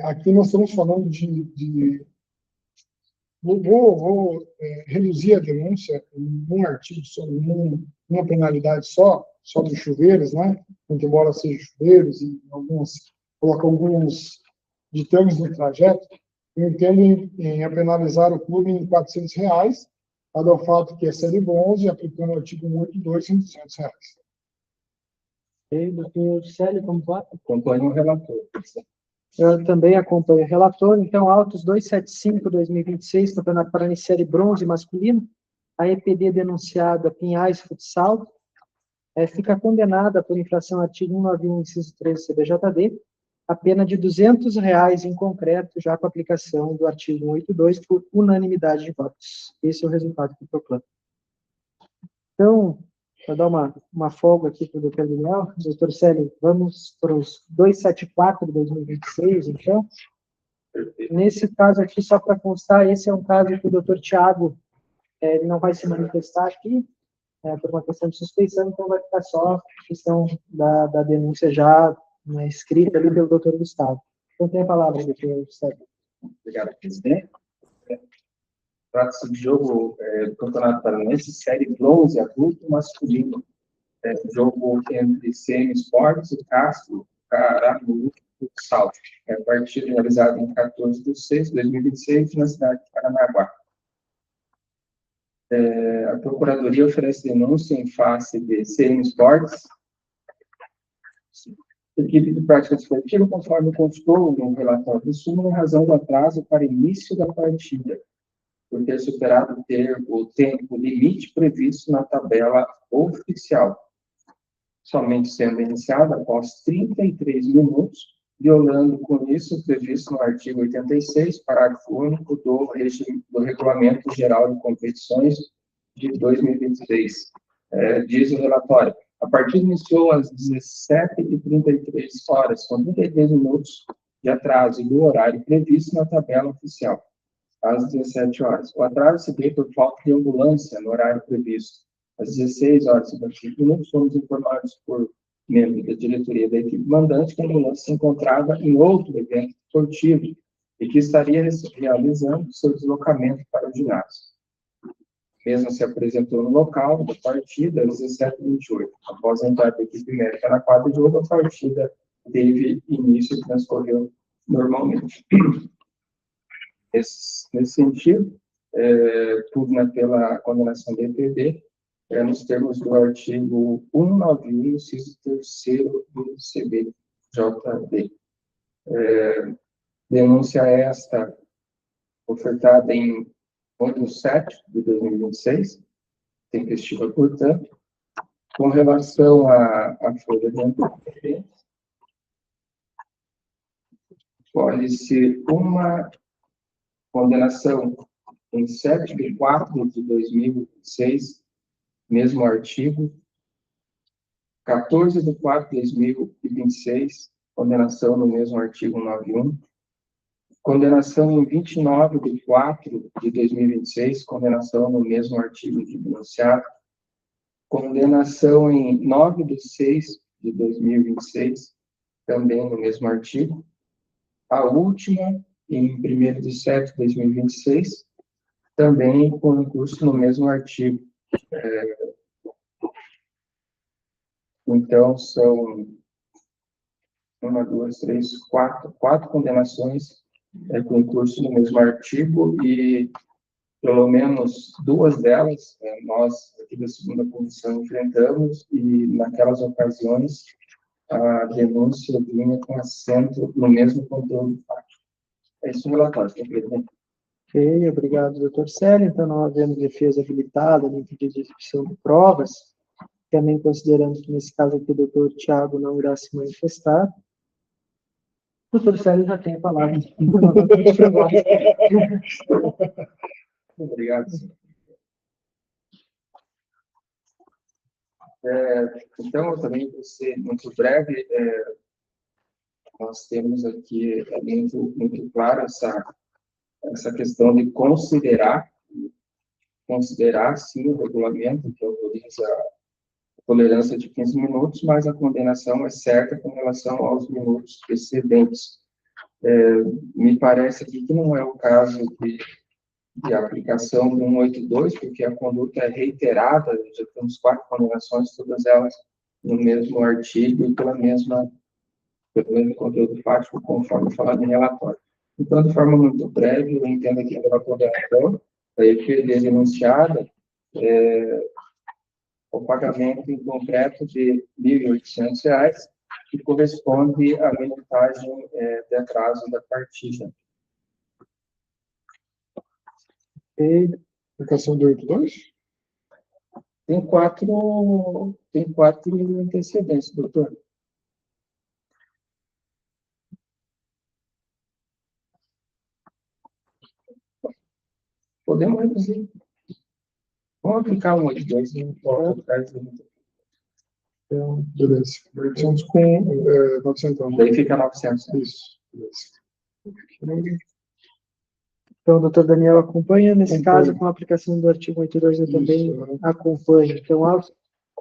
[SPEAKER 5] Aqui nós estamos falando vou reduzir a denúncia em um artigo, numa penalidade só dos chuveiros, né? Muito embora sejam chuveiros e coloca alguns ditames no trajeto. Eu entendo em penalizar o clube em R$400, dado ao fato que é série bronze, aplicando o artigo 182 em R$200.
[SPEAKER 1] E doutor Célio, como vota?
[SPEAKER 2] Acompanho o relator.
[SPEAKER 1] Eu também acompanho o relator. Então, autos 275/2026, Campeonato Paranaense Série Bronze masculino, a EPD denunciada Pinhais Futsal, fica condenada por infração ao artigo 191, inciso 13 CBJD, a pena de R$200 em concreto, já com aplicação do artigo 182, por unanimidade de votos. Esse é o resultado que eu proclamo. Então, vou dar uma folga aqui para o doutor Daniel. Doutor Célio, vamos para os 274/2026, então. Nesse caso aqui, só para constar, esse é um caso que o doutor Tiago ele não vai se manifestar aqui, por uma questão de suspeição, então vai ficar só a questão da denúncia já escrita ali pelo doutor Gustavo. Então, tem a palavra, doutor Célio.
[SPEAKER 2] Obrigado, presidente. Trata-se de jogo do Campeonato Paranaense, série bronze adulto masculino. Jogo entre CM Esportes e Castro Caramuí Futsal. Partida realizada em 14/6/2026, na cidade de Paranaguá. A Procuradoria oferece denúncia em face de CM Esportes, equipe de prática desportiva, conforme constou no relatório do súmula, em razão do atraso para início da partida, por ter superado o tempo limite previsto na tabela oficial, somente sendo iniciada após 33 minutos, violando com isso o previsto no artigo 86, parágrafo único do Regulamento Geral de Competições de 2026. Diz o relatório: a partida iniciou às 17h33, com 33 minutos de atraso do horário previsto na tabela oficial, às 17 horas. O atraso se deu por falta de ambulância no horário previsto. Às 16h55, fomos informados por membro da diretoria da equipe mandante que a ambulância se encontrava em outro evento esportivo e que estaria realizando seu deslocamento para o ginásio. Mesmo se apresentou no local da partida às 17h28. Após a entrada da equipe médica na quadra de jogo, a partida teve início e transcorreu normalmente. Nesse sentido, tudo pela condenação da EPD, nos termos do artigo 191, inciso 3º do CBJD. Denúncia esta ofertada em 8/7/2026, tempestiva, portanto, com relação à folha de antecedentes, escolhe-se uma condenação em 7/4/2026, mesmo artigo, 14/4/2026, condenação no mesmo artigo 91, condenação em 29/4/2026, condenação no mesmo artigo de denunciado, condenação em 9/6/2026, também no mesmo artigo, a última em 1/7/2026, também com recurso no mesmo artigo. Então, são 1, 2, 3, 4 condenações com curso no mesmo artigo, e pelo menos 2 delas nós aqui da segunda comissão enfrentamos, e naquelas ocasiões a denúncia vinha com assento no mesmo conteúdo fático. É isso o relatório, senhor presidente.
[SPEAKER 1] Ok, obrigado, doutor Célio. Então, não havendo defesa habilitada nem pedido de exibição de provas, também considerando que, nesse caso aqui, o doutor Tiago não irá se manifestar, o doutor Célio já tem a palavra.
[SPEAKER 2] Obrigado, senhor. Então, eu também vou ser muito breve. Nós temos aqui, muito claro essa questão de considerar sim o regulamento que autoriza a tolerância de 15 minutos, mas a condenação é certa com relação aos minutos precedentes. Me parece aqui que não é o caso de aplicação do 182, porque a conduta é reiterada, já temos 4 condenações, todas elas no mesmo artigo e pelo mesmo conteúdo fático, conforme falado em relatório. Então, de forma muito breve, eu entendo aqui pela condenação, a EPD denunciada, o pagamento em concreto de R$ 1.800, que corresponde à minutagem de atraso da partilha.
[SPEAKER 5] Aplicação do 82?
[SPEAKER 2] Tem quatro antecedentes, doutor. Podemos reduzir. Vamos aplicar um 82 e colocar atrás do...
[SPEAKER 5] Então, beleza. 800 com 900.
[SPEAKER 2] Daí fica 900.
[SPEAKER 5] Isso. Beleza.
[SPEAKER 1] Então, o doutor Daniel acompanha, nesse
[SPEAKER 5] Acompanho.
[SPEAKER 1] caso, com a aplicação do artigo 82, eu também
[SPEAKER 5] Isso,
[SPEAKER 1] acompanho. Então, a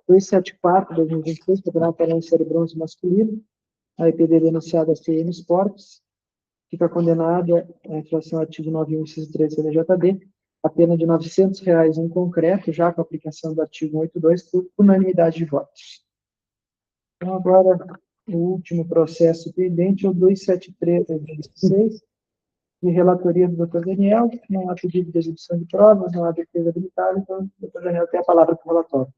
[SPEAKER 1] 274/2026, Campeonato Paraense de Bronze Masculino, a EPD denunciada a CM Esportes, fica condenada a infração ao artigo 91, inciso 13 da LJD, a pena de R$ 900 em concreto, já com a aplicação do artigo 182, por unanimidade de votos. Então, agora, o último processo pendente é o 273/2016, de relatoria do Dr. Daniel. Não há pedido de exibição de provas, não há defesa habilitada, então o Dr. Daniel tem a palavra para o relatório.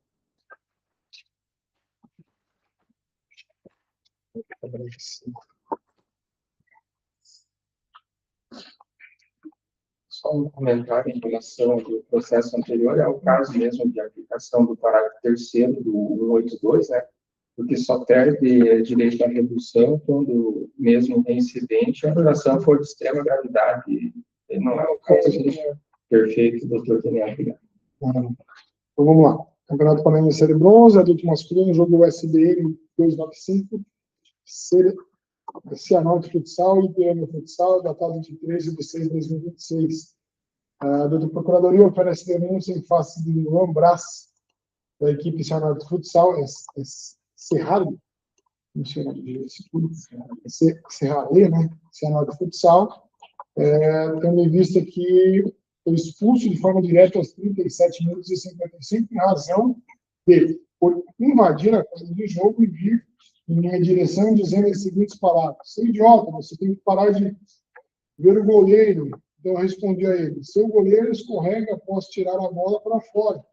[SPEAKER 2] Só um comentário em relação ao processo anterior, é o caso mesmo de aplicação do parágrafo 3º do 182, né? Porque só perde direito à redução quando, mesmo reincidente, a infração for de extrema gravidade. Não é o caso perfeito, doutor Daniel.
[SPEAKER 5] Então, vamos lá. Campeonato Paraense de Bronze, adulto masculino, jogo do USBM 295, Cianorte Futsal e IPM Futsal, datado de 13 de 6 de 2026. A Procuradoria oferece denúncia em face de Luan Brás, da equipe Cianorte Futsal, Serralê, não sei o nome disso tudo, Serralê, né? Cianorte Futsal, tendo em vista que foi expulso de forma direta aos 37 minutos e 55, em razão de por invadir a quadra de jogo e vir em minha direção dizendo as seguintes palavras: "Seu idiota, você tem que parar de ver o goleiro." Então eu respondi a ele: "Seu goleiro escorrega após tirar a bola para fora.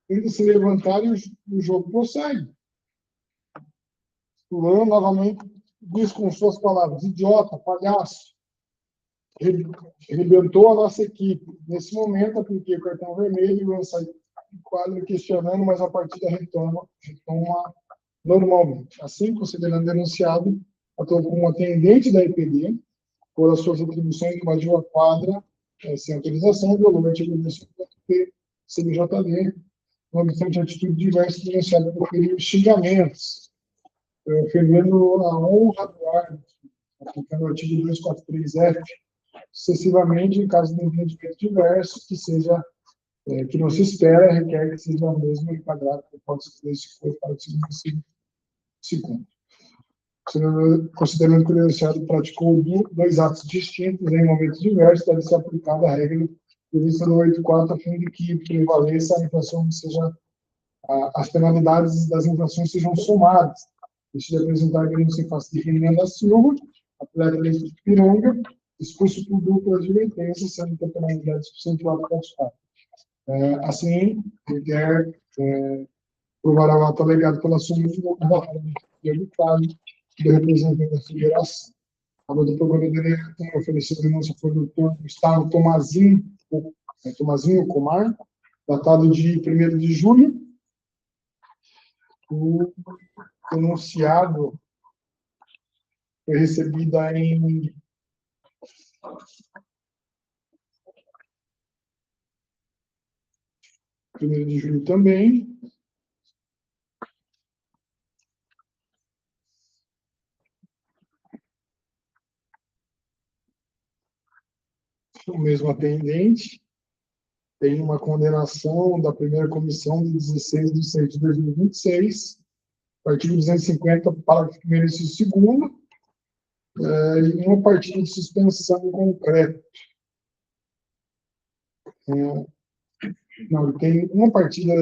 [SPEAKER 5] Tenta se levantar e o jogo prossegue." Luan novamente diz com suas palavras: "Idiota, palhaço." Arrebentou a nossa equipe. Nesse momento, apliquei o cartão vermelho e Luan sai do quadro questionando, mas a partida retoma normalmente. Assim, considerando denunciado, atuou como atendente da EPD, por as suas atribuições, invadiu a quadra sem autorização, violou o artigo 250 CBJD, no obstante atitude diversa denunciada por ferir xingamentos, ofendendo a honra do árbitro, aplicando o artigo 243F, sucessivamente, em caso de entendimento diverso, que não se espera, requer que seja o mesmo enquadrado que pode ser desse for para o segundo. Considerando que o denunciado praticou 2 atos distintos em momentos diversos, deve ser aplicada a regra prevista no 84, a fim de que prevaleça a infração, as penalidades das infrações sejam somadas. Deixe de apresentar a denúncia em face de Renan da Silva, atleta de Piranga, expulso por dupla advertência, sendo que a penalidade suficiente para participar. Assim, requer provar o ato alegado pela súmula de arbitrário do representante da federação. A outra procuradoria tem oferecido denúncia foi o doutor Gustavo Tomazinho Comar, datado de 1º de julho. O denunciado foi recebido em 1º de julho também. O mesmo atendente tem uma condenação da primeira comissão de 16 de 6 de 2026, artigo 250, parágrafo 1º e 2º, e uma partida de suspensão concreta. Não, tem uma partida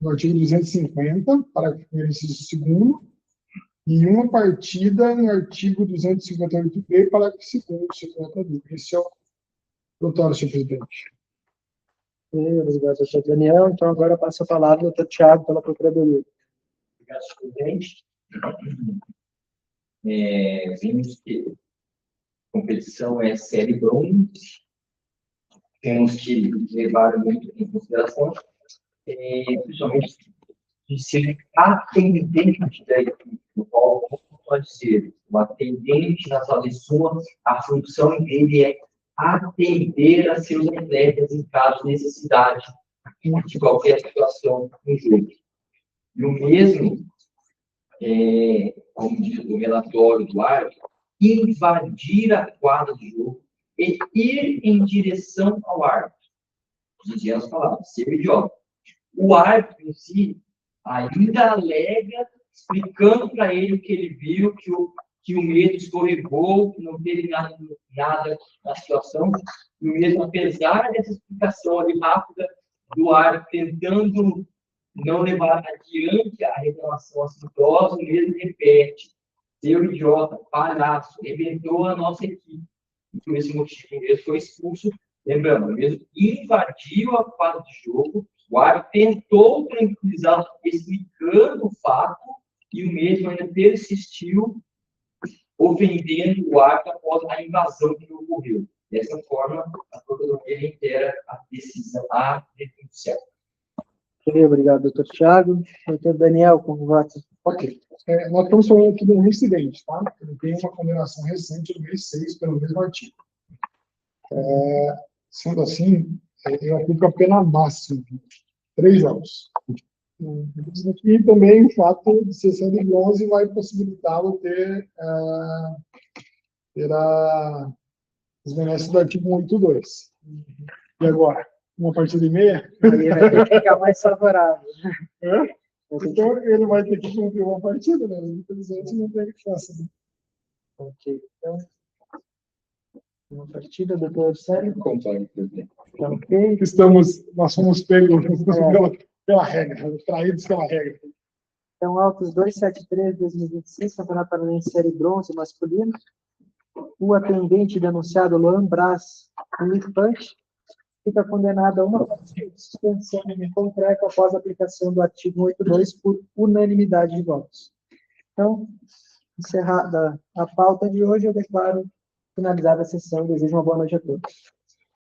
[SPEAKER 5] no artigo 250, parágrafo 1º e 2º, e uma partida no artigo 258b, parágrafo 2º, se trata dele. Esse é o notório, senhor presidente.
[SPEAKER 1] Obrigado, doutor Daniel. Então, agora passo a palavra ao doutor Tiago, pela Procuradoria.
[SPEAKER 3] Obrigado, senhor presidente. Vimos que a competição é série bronze, temos que levar muito em consideração, principalmente de ser atendente da equipe, o qual pode ser o atendente na sala de sua, a função dele é atender a seus atletas em caso de necessidade de qualquer situação no jogo. E o mesmo, como diz o relatório do árbitro, invadir a quadra do jogo e ir em direção ao árbitro. Dizia as palavras, ser idiota. O árbitro em si ainda alega, explicando para ele o que ele viu, que o mesmo escorregou, que não teve nada na situação, e o mesmo, apesar dessa explicação ali rápida do árbitro, tentando não levar adiante a reclamação assintosa, o mesmo repete, seu idiota, palhaço, rebentou a nossa equipe. E por esse motivo, o mesmo foi expulso. Lembrando, o mesmo invadiu a quadra de jogo, o árbitro tentou tranquilizá-lo, explicando o fato, e o mesmo ainda persistiu, ofendendo o árbitro após a invasão que ocorreu. Dessa forma, a Procuradoria reitera a decisão judicial.
[SPEAKER 1] Obrigado, doutor Tiago. Doutor Daniel, como voto?
[SPEAKER 5] Ok. Nós estamos falando aqui de um incidente, tá? Ele tem uma condenação recente no mês 6 pelo mesmo artigo. Sendo assim, eu aplico a pena máxima, 3 anos. E também o fato de ser série bronze vai possibilitá-lo ter os benefícios do artigo 182. E agora? Uma partida e meia?
[SPEAKER 1] Aí vai ter que ficar mais favorável.
[SPEAKER 5] Então, ele vai ter que cumprir uma partida, né? Infelizmente, não tem o que fazer. Né?
[SPEAKER 1] Ok. Então, uma partida, doutor Sérgio?
[SPEAKER 3] Concordo, presidente.
[SPEAKER 1] Tá ok.
[SPEAKER 5] Nós fomos pegos pela regra, traídos pela regra.
[SPEAKER 1] Então, autos 273/2026, Campeonato Paranaense Série Bronze masculino. O atendente denunciado, Luan Braz, Infante, fica condenado a uma partida de suspensão concreta após a aplicação do artigo 182 por unanimidade de votos. Então, encerrada a pauta de hoje, eu declaro finalizada a sessão e desejo uma boa noite a todos.